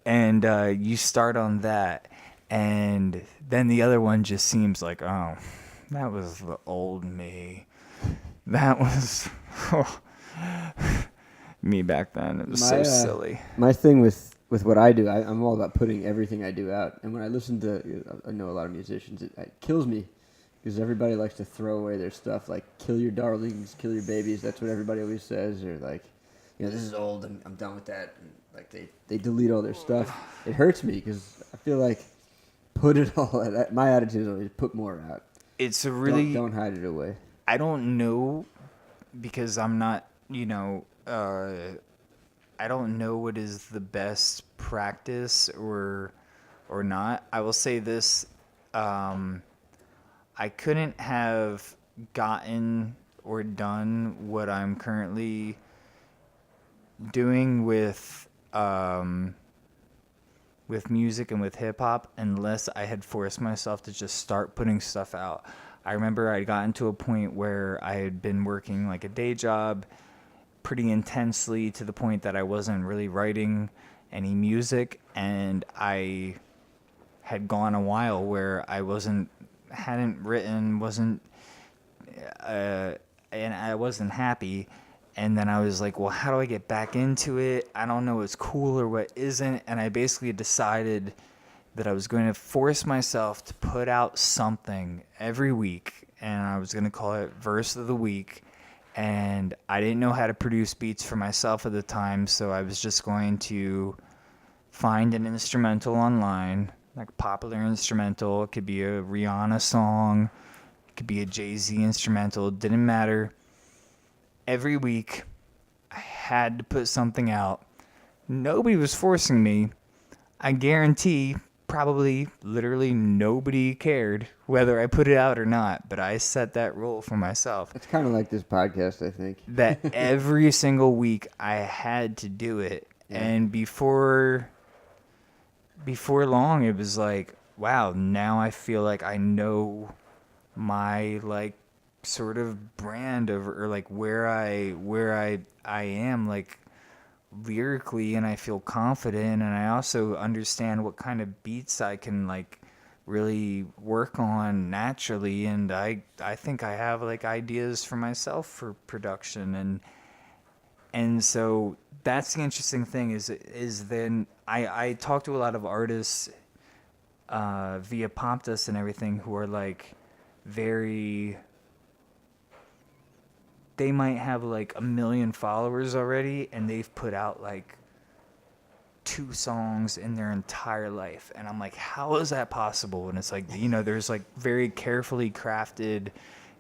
And you start on that. And then the other one just seems like, oh, that was the old me. That was me back then. It was so silly. My thing with what I do, I'm all about putting everything I do out. And when I listen to, I know a lot of musicians, it kills me because everybody likes to throw away their stuff. Like, kill your darlings, kill your babies. That's what everybody always says. Or like, this is old. I'm done with that. And like they delete all their stuff. It hurts me because I feel like put it all out. My attitude is always put more out. It's a really... Don't hide it away. I don't know because I'm not, I don't know what is the best practice or not. I will say this, I couldn't have gotten or done what I'm currently doing with music and with hip hop unless I had forced myself to just start putting stuff out. I remember I got into a point where I had been working like a day job pretty intensely to the point that I wasn't really writing any music, and I had gone a while where I hadn't written, and I wasn't happy. And then I was like, well, how do I get back into it? I don't know what's cool or what isn't. And I basically decided that I was going to force myself to put out something every week, and I was going to call it Verse of the Week. And I didn't know how to produce beats for myself at the time, so I was just going to find an instrumental online, like a popular instrumental. It could be a Rihanna song, it could be a Jay-Z instrumental, it didn't matter. every week I had to put something out. Nobody was forcing me. I guarantee probably literally nobody cared whether I put it out or not, but I set that rule for myself. It's kind of like this podcast, I think. That every single week I had to do it. Yeah. And before long it was like, wow, now I feel like I know my like sort of brand of, or like where I am like lyrically, and I feel confident, and I also understand what kind of beats I can like really work on naturally, and I think I have like ideas for myself for production, and so that's the interesting thing is then I talk to a lot of artists via Poptus and everything who are like very, they might have like 1 million followers already, and they've put out like 2 songs in their entire life. And I'm like, how is that possible? And it's like, you know, there's like very carefully crafted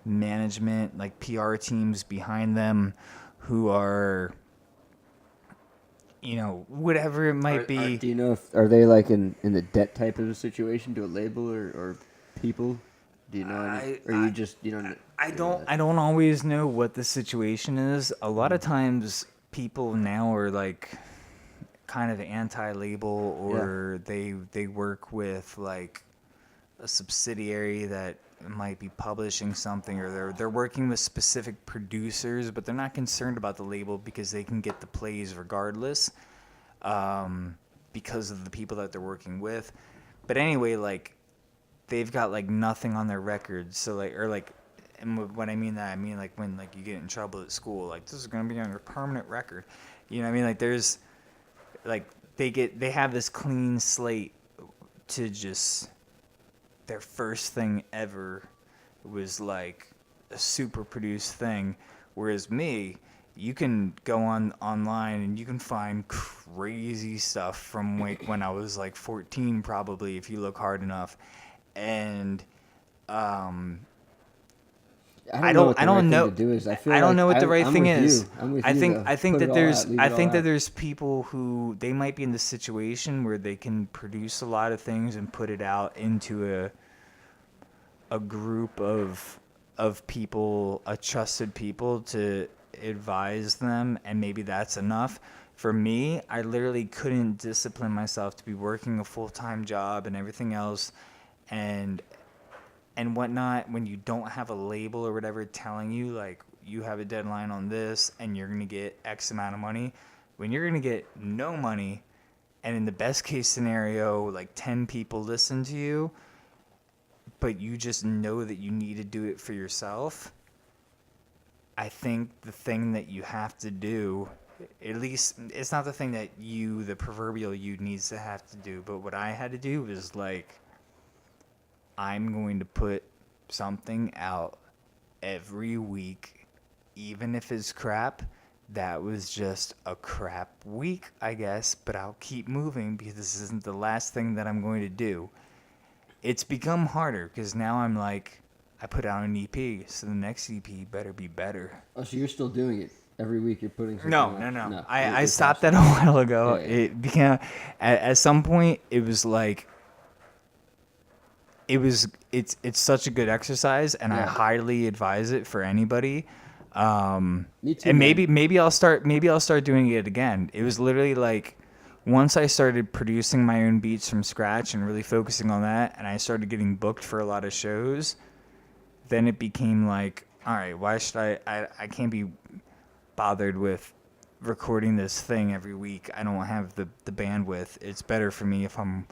management, like PR teams behind them who are, you know, whatever it might be. Do you know if are they like in the debt type of a situation to a label or people? Do you know any, or you just you don't? I don't always know what the situation is. A lot of times people now are like kind of anti-label, or they work with like a subsidiary that might be publishing something, or they're working with specific producers, but they're not concerned about the label because they can get the plays regardless, because of the people that they're working with. But anyway, like they've got like nothing on their records, so like, or like, and what I mean that I mean like when like you get in trouble at school, like this is gonna be on your permanent record, you know what I mean? Like there's like they have this clean slate to just, their first thing ever was like a super produced thing, whereas me, you can go online and you can find crazy stuff from like when I was like 14 probably, if you look hard enough. And I don't know. I don't know what the right thing is. I think that there's people who they might be in the situation where they can produce a lot of things and put it out into a group of people, a trusted people to advise them, and maybe that's enough. For me, I literally couldn't discipline myself to be working a full-time job and everything else and whatnot when you don't have a label or whatever telling you like you have a deadline on this and you're going to get X amount of money, when you're going to get no money, and in the best case scenario like 10 people listen to you, but you just know that you need to do it for yourself. I think the thing that you have to do, at least it's not the thing that you, the proverbial you, needs to have to do, but what I had to do was like, I'm going to put something out every week, even if it's crap. That was just a crap week, I guess, but I'll keep moving because this isn't the last thing that I'm going to do. It's become harder because now I'm like, I put out an EP, so the next EP better be better. Oh, so you're still doing it every week? You're putting something out? No. I stopped that a while ago. Yeah. It became at some point it was like, it's such a good exercise, and I highly advise it for anybody. Me too. And maybe I'll start doing it again. It was literally like once I started producing my own beats from scratch and really focusing on that, and I started getting booked for a lot of shows, then it became like, all right, why should I can't be bothered with recording this thing every week. I don't have the bandwidth. It's better for me if I'm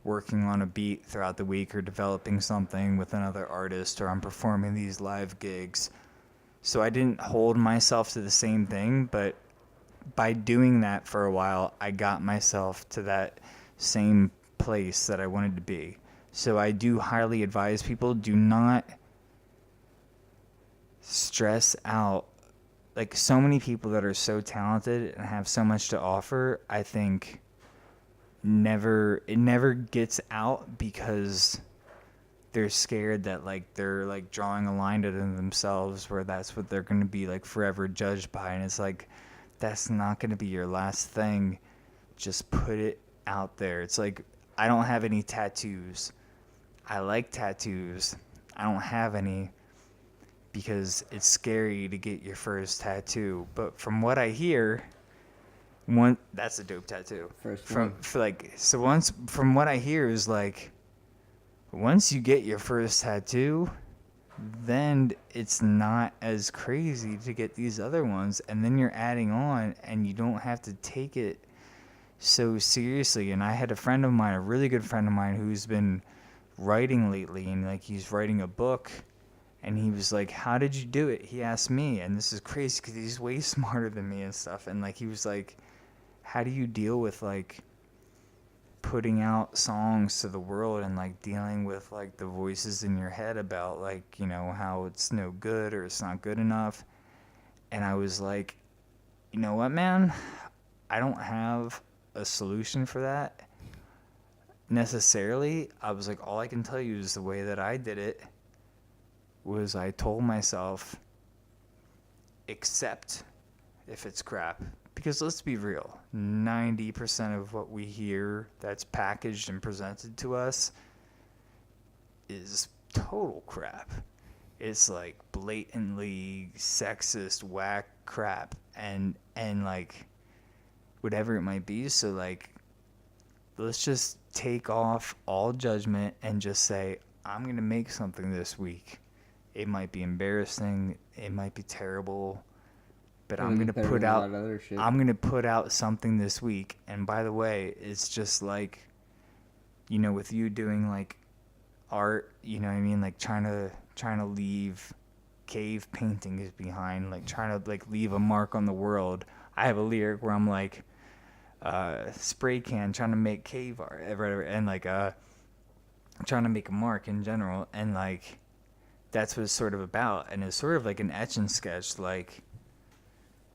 working on a beat throughout the week or developing something with another artist, or I'm performing these live gigs. So I didn't hold myself to the same thing, but by doing that for a while, I got myself to that same place that I wanted to be. So I do highly advise people, do not stress out. Like so many people that are so talented and have so much to offer, I think it never gets out because they're scared that like they're like drawing a line to themselves where that's what they're going to be like forever judged by. And it's like, that's not going to be your last thing. Just put it out there. It's like, I don't have any tattoos. I like tattoos. I don't have any because it's scary to get your first tattoo. But from what I hear, that's a dope tattoo. From what I hear is like, once you get your first tattoo, then it's not as crazy to get these other ones, and then you're adding on, and you don't have to take it so seriously. And I had a friend of mine, a really good friend of mine, who's been writing lately, and like he's writing a book, and he was like, how did you do it? He asked me, and this is crazy because he's way smarter than me and stuff. And like he was like, how do you deal with like putting out songs to the world and like dealing with like the voices in your head about like, you know, how it's no good or it's not good enough? And I was like, you know what, man, I don't have a solution for that necessarily. I was like, all I can tell you is the way that I did it was I told myself, accept if it's crap. Because let's be real, 90% of what we hear that's packaged and presented to us is total crap. It's like blatantly sexist, whack crap, and like whatever it might be. So like, let's just take off all judgment and just say, I'm going to make something this week. It might be embarrassing, it might be terrible, but I'm gonna put out something this week. And by the way, it's just like, you know, with you doing like art, you know what I mean, like trying to leave cave paintings behind, like trying to like leave a mark on the world. I have a lyric where I'm like, spray can trying to make cave art, and like trying to make a mark in general, and like that's what it's sort of about. And it's sort of like an etch and sketch, like,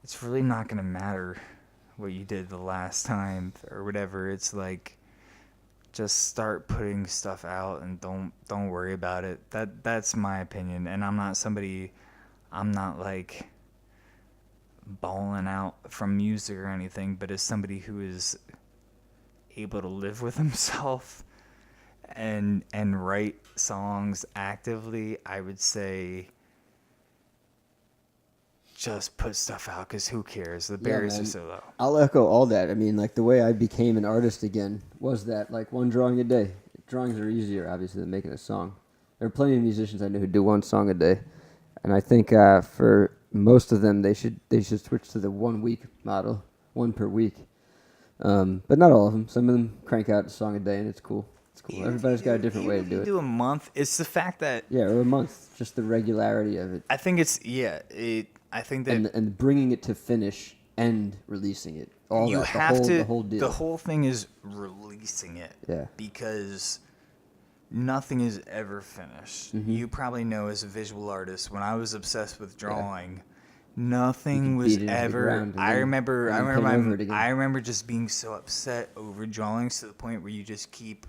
it's really not going to matter what you did the last time or whatever. It's like, just start putting stuff out and don't worry about it. That's my opinion. And I'm not like balling out from music or anything, but as somebody who is able to live with himself and write songs actively, I would say just put stuff out, because who cares? The barriers are so low. I'll echo all that. I mean, like, the way I became an artist again was that, like, one drawing a day. Drawings are easier, obviously, than making a song. There are plenty of musicians I know who do one song a day, and I think for most of them, they should switch to the 1 week model, one per week. But not all of them. Some of them crank out a song a day, and it's cool. It's cool. Everybody's got a different way to do it. Do a month. It's the fact that or a month, just the regularity of it. I think it's I think that and bringing it to finish and releasing it. The whole deal. The whole thing is releasing it. Yeah. Because nothing is ever finished. Mm-hmm. You probably know, as a visual artist, when I was obsessed with drawing, nothing was ever. I remember just being so upset over drawings to the point where you just keep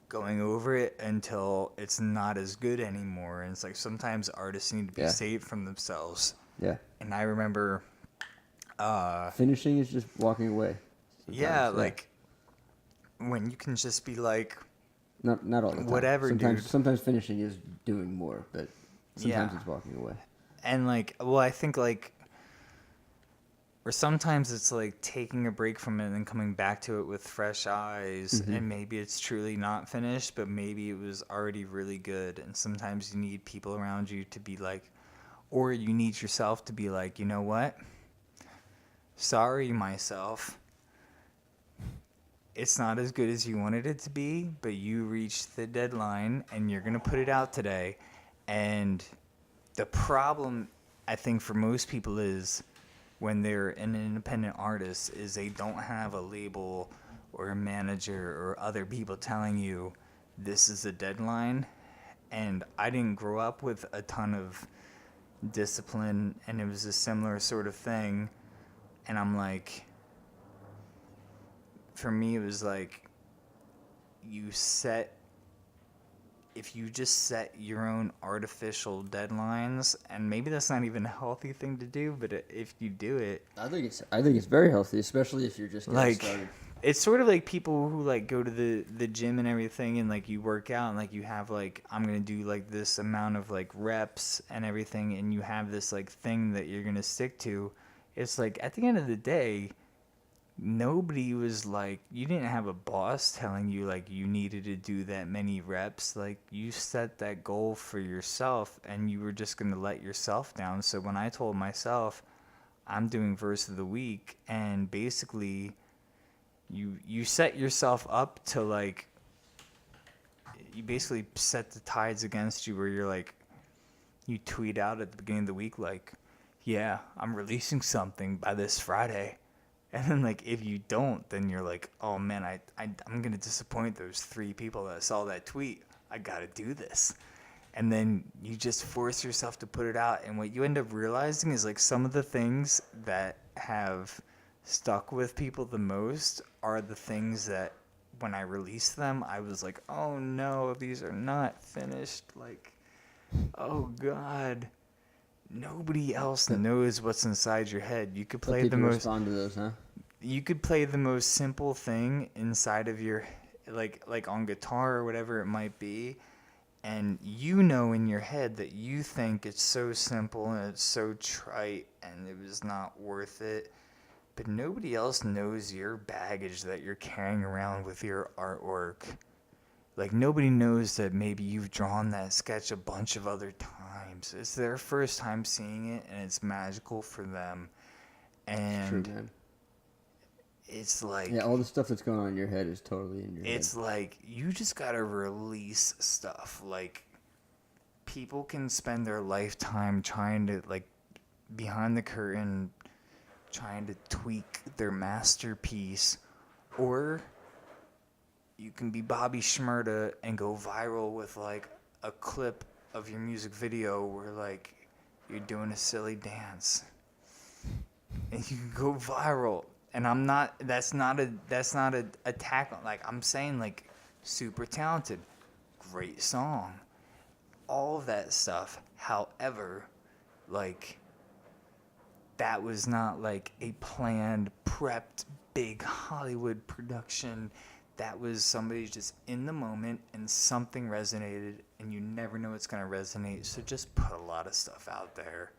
going over it until it's not as good anymore. And it's like, sometimes artists need to be saved from themselves. Yeah. And I remember finishing is just walking away. Like when you can just be like, not all the time. Whatever, sometimes finishing is doing more, but sometimes it's walking away. And like, well, I think like, or sometimes it's like taking a break from it and then coming back to it with fresh eyes. Mm-hmm. And maybe it's truly not finished, but maybe it was already really good. And sometimes you need people around you to be like, or you need yourself to be like, you know what? Sorry, myself. It's not as good as you wanted it to be, but you reached the deadline and you're going to put it out today. And the problem, I think, for most people is when they're an independent artist is they don't have a label or a manager or other people telling you this is the deadline. And I didn't grow up with a ton of discipline, and it was a similar sort of thing. And I'm like, for me, it was like, you set if you just set your own artificial deadlines, and maybe that's not even a healthy thing to do, but if you do it, I think it's very healthy, especially if you're just getting like started. it's sort of like people who like go to the gym and everything, and like you work out and like you have like, I'm gonna do like this amount of like reps and everything, and you have this like thing that you're gonna stick to. It's like at the end of the day, nobody was like, you didn't have a boss telling you like you needed to do that many reps. Like, you set that goal for yourself, and you were just going to let yourself down. So when I told myself I'm doing verse of the week, and basically you set yourself up to like, you basically set the tides against you, where you're like, you tweet out at the beginning of the week like, yeah, I'm releasing something by this Friday. And then, like, if you don't, then you're like, oh, man, I'm going to disappoint those 3 people that saw that tweet. I got to do this. And then you just force yourself to put it out. And what you end up realizing is, like, some of the things that have stuck with people the most are the things that, when I released them, I was like, oh, no, these are not finished. Like, oh, God. Nobody else knows what's inside your head. You could play the most. Respond to those, huh? You could play the most simple thing inside of your, like on guitar or whatever it might be, and you know in your head that you think it's so simple and it's so trite and it was not worth it, but nobody else knows your baggage that you're carrying around with your artwork. Like, nobody knows that maybe you've drawn that sketch a bunch of other times. It's their first time seeing it, and it's magical for them. And True, man. It's like... Yeah, all the stuff that's going on in your head is totally in your head. It's like, you just gotta release stuff. Like, people can spend their lifetime trying to, like, behind the curtain, trying to tweak their masterpiece, or you can be Bobby Shmurda and go viral with like a clip of your music video where like you're doing a silly dance, and you can go viral. And that's not a attack on, like, I'm saying, like, super talented, great song, all of that stuff. However, like, that was not like a planned, prepped, big Hollywood production. That was somebody just in the moment, and something resonated, and you never know it's going to resonate. So just put a lot of stuff out there.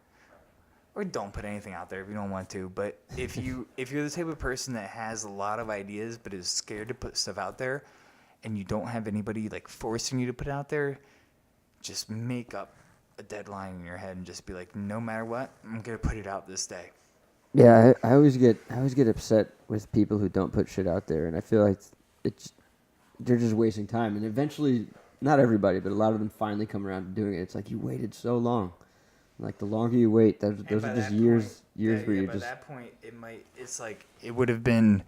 Or don't put anything out there if you don't want to. But if you're the type of person that has a lot of ideas but is scared to put stuff out there, and you don't have anybody like forcing you to put it out there, just make up a deadline in your head and just be like, no matter what, I'm going to put it out this day. Yeah, I always get upset with people who don't put shit out there, and I feel like they're just wasting time. And eventually, not everybody, but a lot of them finally come around to doing it. It's like, you waited so long. Like, the longer you wait, those are just years where you just... By that point, it would have been...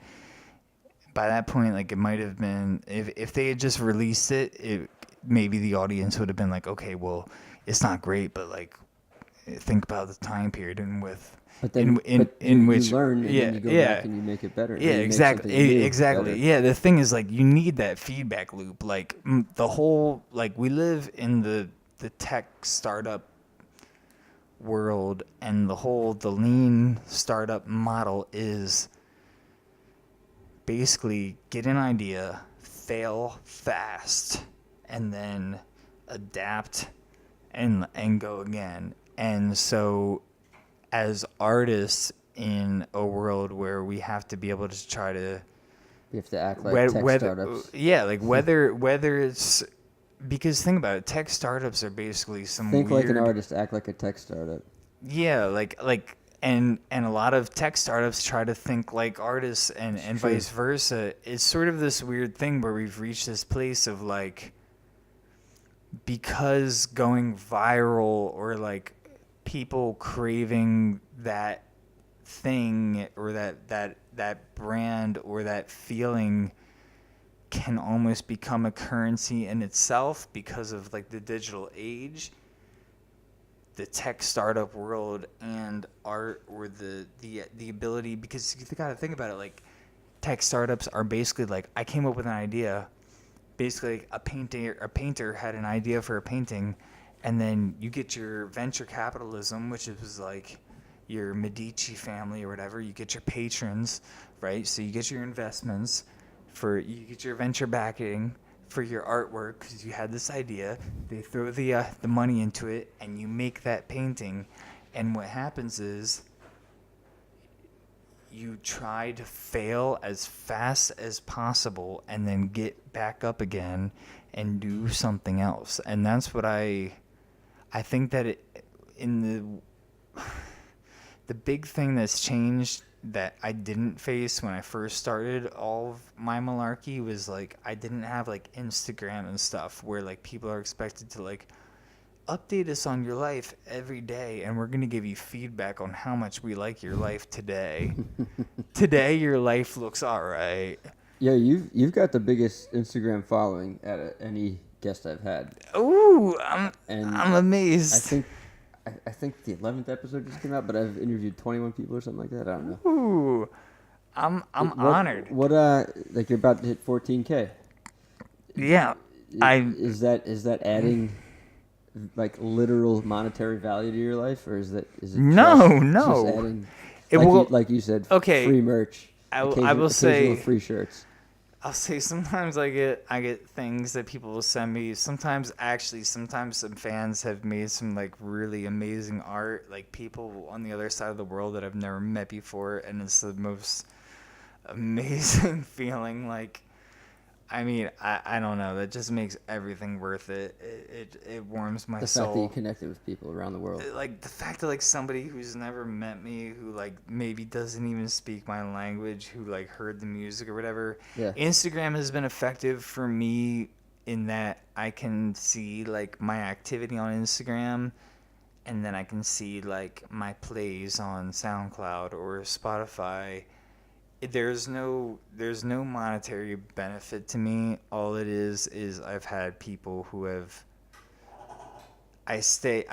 By that point, like, it might have been... If they had just released it, maybe the audience would have been like, okay, well, it's not great, but, like, think about the time period and with... But then in which you learn, and then you go back and you make it better. Yeah, exactly. Exactly. Yeah, the thing is, like, you need that feedback loop. Like, the whole... Like, we live in the tech startup world, and the lean startup model is basically get an idea, fail fast, and then adapt and go again. And so as artists in a world where we have to be able to try to... We have to act like tech startups. Yeah, like whether it's... Because think about it, tech startups are basically some Think weird... like an artist, act like a tech startup. Yeah, and a lot of tech startups try to think like artists and vice versa. It's sort of this weird thing where we've reached this place of like, because going viral or like people craving that thing or that brand or that feeling can almost become a currency in itself because of like the digital age. The tech startup world and art, or the ability, because you gotta think about it, like, tech startups are basically like, I came up with an idea, basically a painter had an idea for a painting, and then you get your venture capitalism, which was like your Medici family or whatever. You get your patrons, right? So you get your investments you get your venture backing for your artwork because you had this idea. They throw the money into it, and you make that painting. And what happens is you try to fail as fast as possible and then get back up again and do something else. And that's what I think that the big thing that's changed that I didn't face when I first started all of my malarkey was like I didn't have like Instagram and stuff where like people are expected to like update us on your life every day, and we're going to give you feedback on how much we like your life today. Today your life looks all right. Yeah, you've got the biggest Instagram following out of any guest I've had. Ooh, I'm amazed. I think the 11th episode just came out, but I've interviewed 21 people or something like that. I don't know. Ooh, I'm honored. What like you're about to hit 14K. Yeah, is that adding like literal monetary value to your life, or is it no. just adding like you said, okay, free merch. I will say free shirts. I'll say sometimes I get things that people will send me. Sometimes some fans have made some like really amazing art, like people on the other side of the world that I've never met before, and it's the most amazing feeling. Like, I mean, I don't know. That just makes everything worth it. It warms my soul. The fact that you connected with people around the world. Like the fact that like somebody who's never met me, who like maybe doesn't even speak my language, who like heard the music or whatever. Yeah. Instagram has been effective for me in that I can see like my activity on Instagram, and then I can see like my plays on SoundCloud or Spotify. There's no monetary benefit to me. All it is I've had people who have I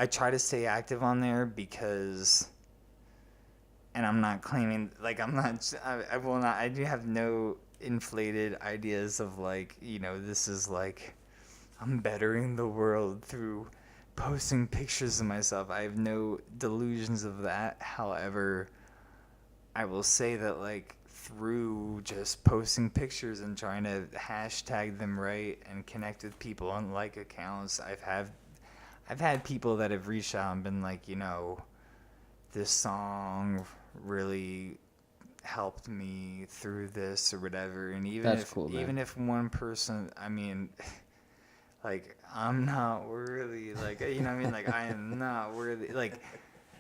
try to stay active on there because, and I'm not claiming like I will not, I do have no inflated ideas of like, you know, this is like I'm bettering the world through posting pictures of myself. I have no delusions of that. However, I will say that like through just posting pictures and trying to hashtag them right and connect with people on like accounts, I've had people that have reached out and been like, you know, this song really helped me through this or whatever. And even if one person, I mean, like I'm not worthy, like, you know what I mean? Like I am not worthy, like,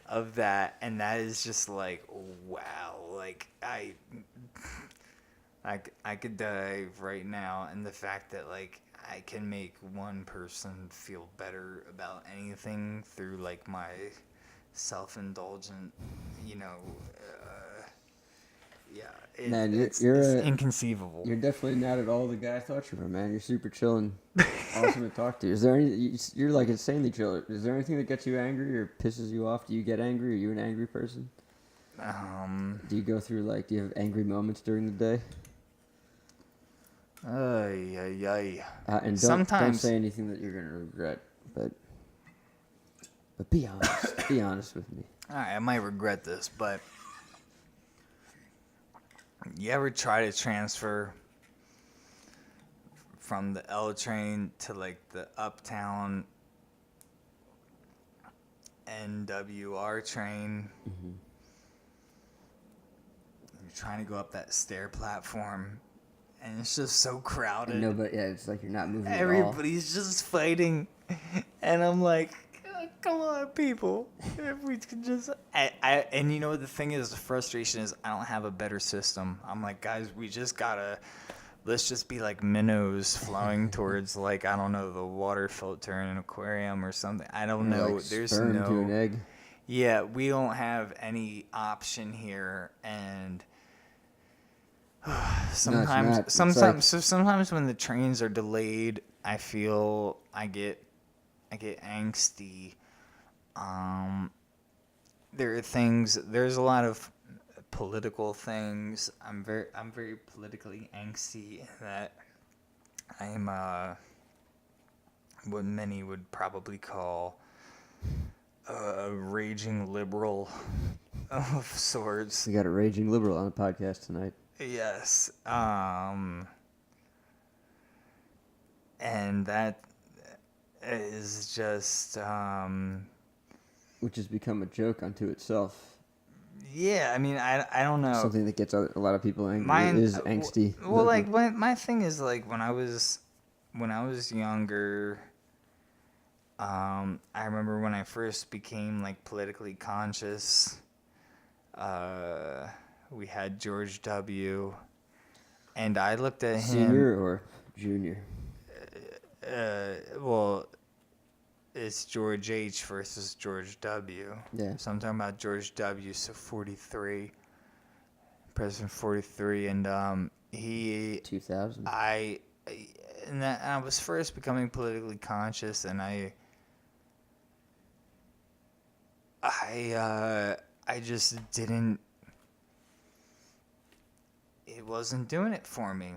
of that. And that is just like, wow, like I could die right now. And the fact that like I can make one person feel better about anything through like my self-indulgent, you know, it's inconceivable. You're definitely not at all the guy I thought you were, man. You're super chill and awesome to talk to. Is there you're like insanely chill. Is there anything that gets you angry or pisses you off? Do you get angry? Are you an angry person? Do you go through like, do you have angry moments during the day? And don't say anything that you're gonna regret, but be honest. Be honest with me. All right, I might regret this, but you ever try to transfer from the L train to like the Uptown NWR train? Mm-hmm. You're trying to go up that stair platform, and it's just so crowded. No, but yeah, it's like you're not moving Everybody's just fighting, and I'm like, come on, people. If we could just... and you know what the thing is? The frustration is I don't have a better system. I'm like, guys, we just gotta... Let's just be like minnows flowing towards, like, I don't know, the water filter in an aquarium or something. I don't know. Like there's sperm to an egg. Yeah, we don't have any option here, and... sometimes when the trains are delayed, I feel I get angsty. There's a lot of political things. I'm very politically angsty that I am what many would probably call a raging liberal of sorts. We got a raging liberal on the podcast tonight. Yes. And that is just Which has become a joke unto itself. yeah, I mean, I don't know. Something that gets a lot of people angry. It is angsty. Well, like my thing is like when I was younger, I remember when I first became like politically conscious. We had George W. And I looked at him. Senior or junior? Well, it's George H. versus George W. Yeah. So I'm talking about George W. So 43, President 43, and he 2000. I was first becoming politically conscious, and I just didn't. It wasn't doing it for me.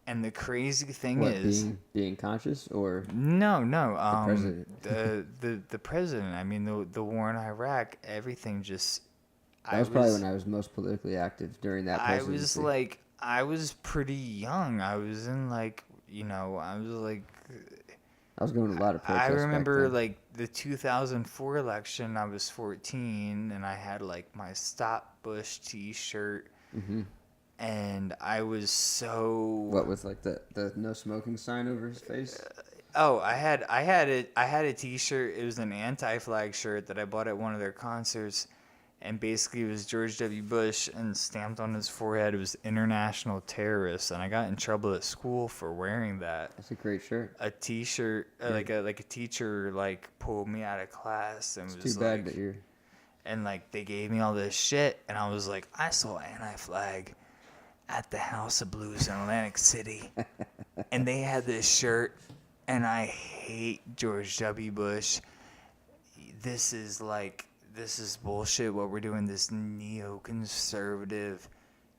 And the crazy thing is being conscious or no, the president. the president. I mean the war in Iraq. Everything just. That was probably when I was most politically active during that presidency. I was pretty young. I was in I was going to a lot of protests. I remember back then. like the 2004 election. I was 14 and I had like my Stop Bush T-shirt. Mm-hmm. And I was so. What with like the no smoking sign over his face? I had a T-shirt. It was an anti-flag shirt that I bought at one of their concerts, and basically it was George W. Bush, and stamped on his forehead it was International Terrorist, and I got in trouble at school for wearing that. That's a great shirt. A T-shirt, like a teacher pulled me out of class and it's was too bad that you're. And they gave me all this shit, and I was like, I saw anti-flag at the House of Blues in Atlantic City, and they had this shirt, and I hate George W. Bush. This is bullshit what we're doing, this neoconservative,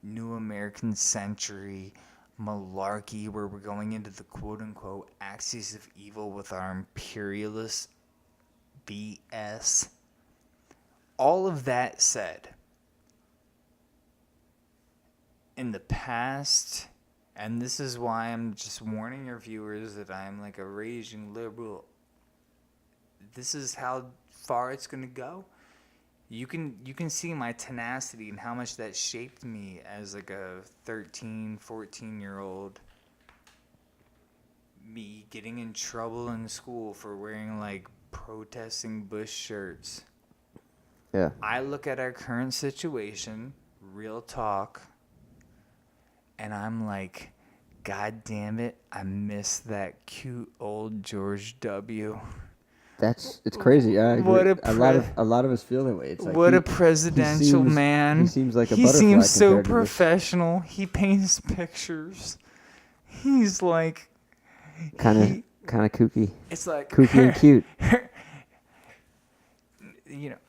new American century malarkey where we're going into the quote-unquote axis of evil with our imperialist BS. All of that said, in the past, and this is why I'm just warning your viewers that I'm like a raging liberal. This is how far it's gonna go. You can see my tenacity and how much that shaped me as like a 13, 14-year-old. Me getting in trouble in school for wearing protesting Bush shirts. Yeah. I look at our current situation, real talk, and I'm like, God damn it, I miss that cute old George W. It's crazy. I agree. What a lot of us feel that way. It's like what a presidential man. He seems like a He butterfly. seems so compared to this. professional. He paints pictures. He's like Kind of kooky. It's like Kooky and cute.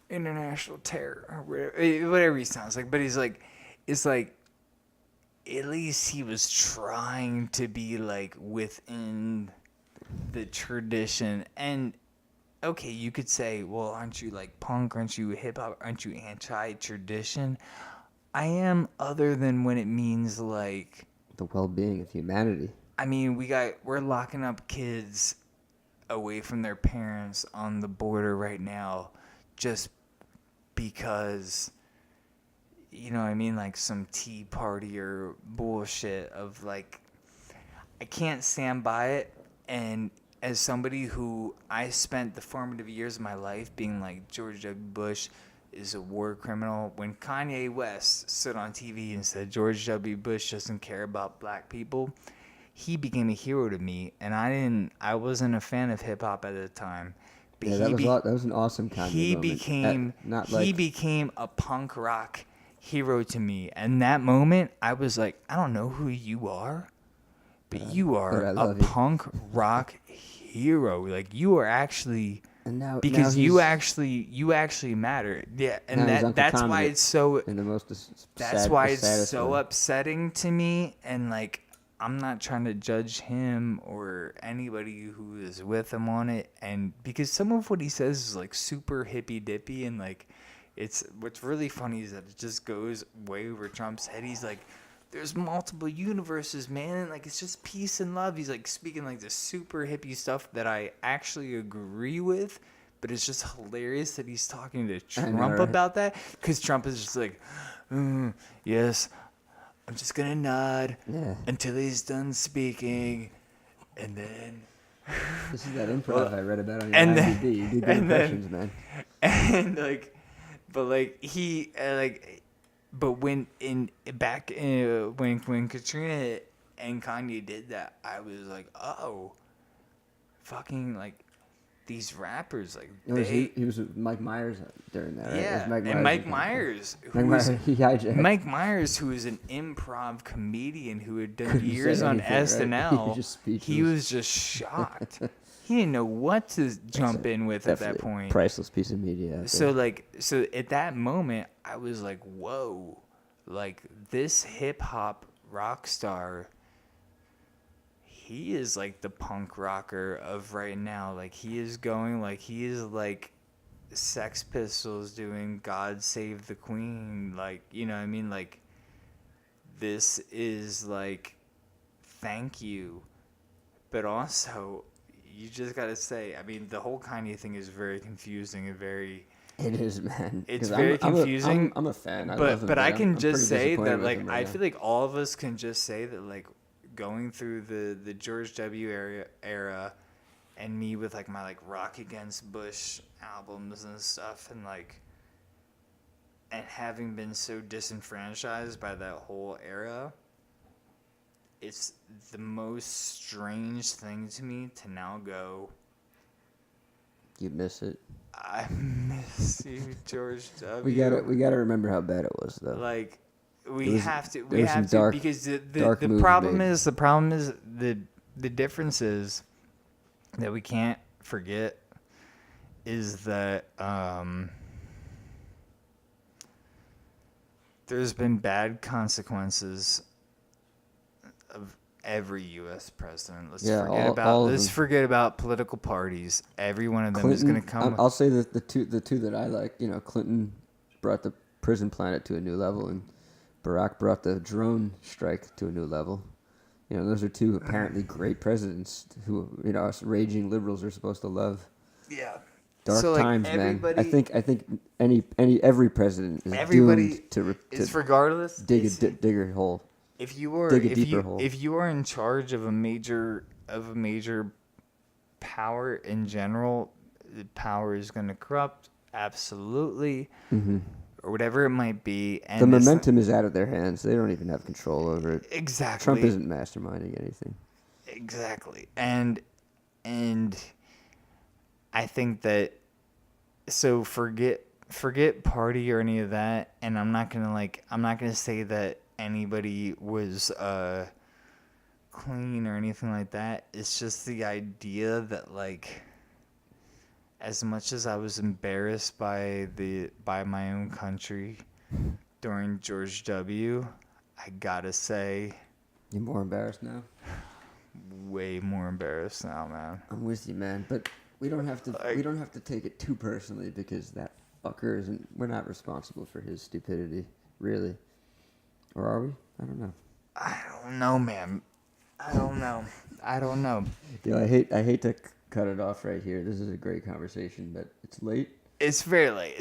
International terror or whatever he sounds like. But he's like, it's like, at least he was trying to be within the tradition. And okay, you could say, well, aren't you punk? Aren't you hip hop? Aren't you anti-tradition? I am, other than when it means the well-being of humanity. I mean, we're locking up kids away from their parents on the border right now, just because, some Tea Party or bullshit of I can't stand by it. And as somebody who I spent the formative years of my life being like, George W. Bush is a war criminal, when Kanye West stood on TV and said George W. Bush doesn't care about black people, he became a hero to me. And I wasn't a fan of hip hop at the time. But Yeah, that was an awesome Kanye moment. He became a punk rock hero to me. And that moment, I was like, I don't know who you are, but you are a punk rock hero. You are actually, and now you actually matter. Yeah, and that's why it's so. In the most That's why it's so upsetting to me, and I'm not trying to judge him or anybody who is with him on it, and because some of what he says is like super hippy dippy, and like it's what's really funny is that it just goes way over Trump's head. He's like, there's multiple universes, man, and like it's just peace and love. He's like speaking like this super hippie stuff that I actually agree with, but it's just hilarious that he's talking to Trump about that, because Trump is just like, yes, I'm just gonna nod until he's done speaking, and then. This is that improv I read about on your IMDb. You do good impressions, man. And like, but like he but when when Katrina and Kanye did that, I was like, oh, fucking like. These rappers, like he was with Mike Myers during that, right? Yeah, Mike Myers, Mike Myers, who is an improv comedian who had done years on SNL, right? He was just shocked. He didn't know what to jump in with at that point. Priceless piece of media. So at that moment, I was like, whoa, like this hip hop rock star. He is like the punk rocker of right now. Like he is like Sex Pistols doing God Save the Queen. Like, you know what I mean? Like this is like, thank you. But also you just got to say, I mean, the whole Kanye thing is very confusing and very... It is, man. It's very confusing. I'm a fan. But I can just say that, like, I feel like all of us can just say that, like, going through the George W. era and me with like my like Rock Against Bush albums and stuff, and like and having been so disenfranchised by that whole era, it's the most strange thing to me to now go, you miss it. I miss you, George W. We gotta remember how bad it was, though. Like, we have to because the problem is the difference is that we can't forget is that there's been bad consequences of every U.S. president. Let's forget about political parties. Every one of them is going to come. I'll say that the two that I like. You know, Clinton brought the prison planet to a new level, and Barack brought the drone strike to a new level. You know, those are two apparently great presidents who, you know, us raging liberals are supposed to love. Yeah. Dark times, man. I think every president is doomed to regardless dig a hole. If you are in charge of a major power in general, the power is going to corrupt absolutely. Mm-hmm. Or whatever it might be. And the momentum is out of their hands. They don't even have control over it. Exactly. Trump isn't masterminding anything. Exactly. And I think that, so forget party or any of that, and I'm not gonna say that anybody was clean or anything like that. It's just the idea that, like, as much as I was embarrassed by my own country during George W., I gotta say, you're more embarrassed now? Way more embarrassed now, man. I'm with you, man. But we don't have to take it too personally, because that fucker isn't. We're not responsible for his stupidity, really. Or are we? I don't know. I don't know, man. I don't know. You know, I hate to cut it off right here. This is a great conversation, but it's late. It's very late.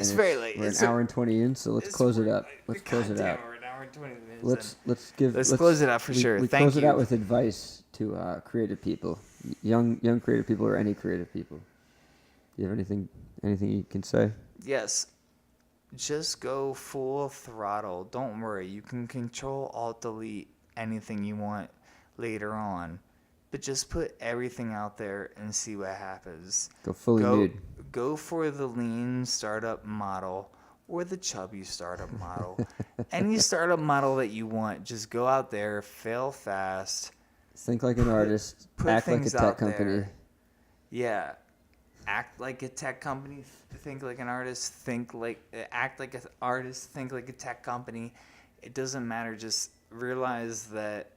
We're an hour and 20 in, so let's close it up. Let's close it out. We're an hour and 20 minutes. Let's close it out for sure. We close it out with advice to creative people, young creative people, or any creative people. Do you have anything you can say? Yes. Just go full throttle. Don't worry. You can Control Alt Delete anything you want later on. But just put everything out there and see what happens. Go fully nude. Go for the lean startup model or the chubby startup model. Any startup model that you want. Just go out there, fail fast. Think like an artist. Act like a tech company. Yeah. Act like a tech company. Think like an artist. Act like an artist. Think like a tech company. It doesn't matter. Just realize that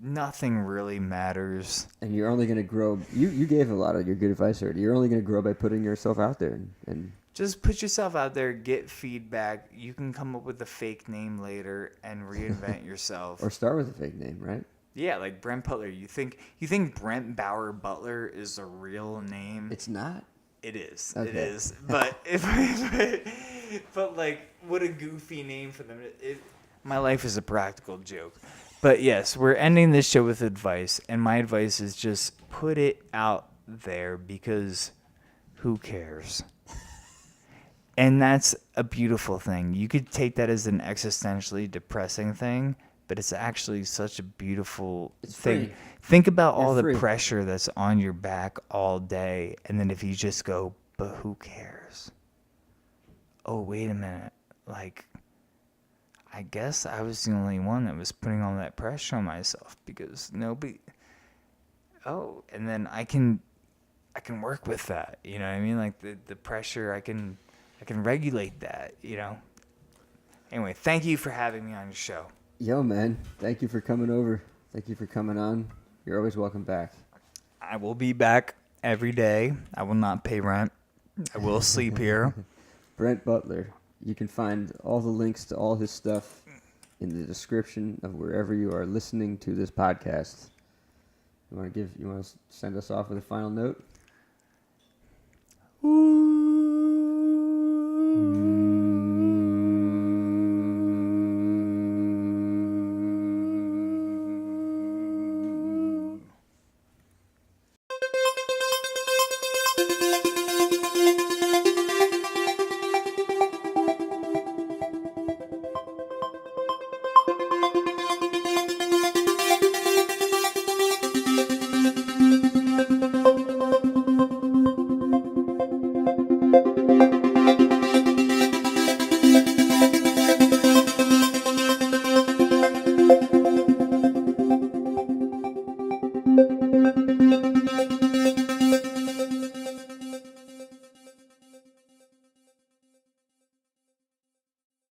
nothing really matters. And you're only going to grow. You gave a lot of your good advice already. You're only going to grow by putting yourself out there. And Just put yourself out there, get feedback. You can come up with a fake name later and reinvent yourself. or start with a fake name, right? Yeah, like Brent Butler. You think Brent Butler is a real name? It's not. It is. Okay. It is. But but like, what a goofy name for them. My life is a practical joke. But yes, we're ending this show with advice, and my advice is just put it out there because who cares? And that's a beautiful thing. You could take that as an existentially depressing thing, but it's actually such a beautiful thing. free. Think about all free. the pressure that's on your back all day, and then if you just go, but who cares? Oh, wait a minute. Like, I guess I was the only one that was putting all that pressure on myself because nobody. Oh, and then I can work with that. You know what I mean? Like the pressure, I can regulate that. You know. Anyway, thank you for having me on your show. Yo, man. Thank you for coming over. Thank you for coming on. You're always welcome back. I will be back every day. I will not pay rent. I will sleep here. Brent Butler. You can find all the links to all his stuff in the description of wherever you are listening to this podcast. You want to send us off with a final note? Ooh.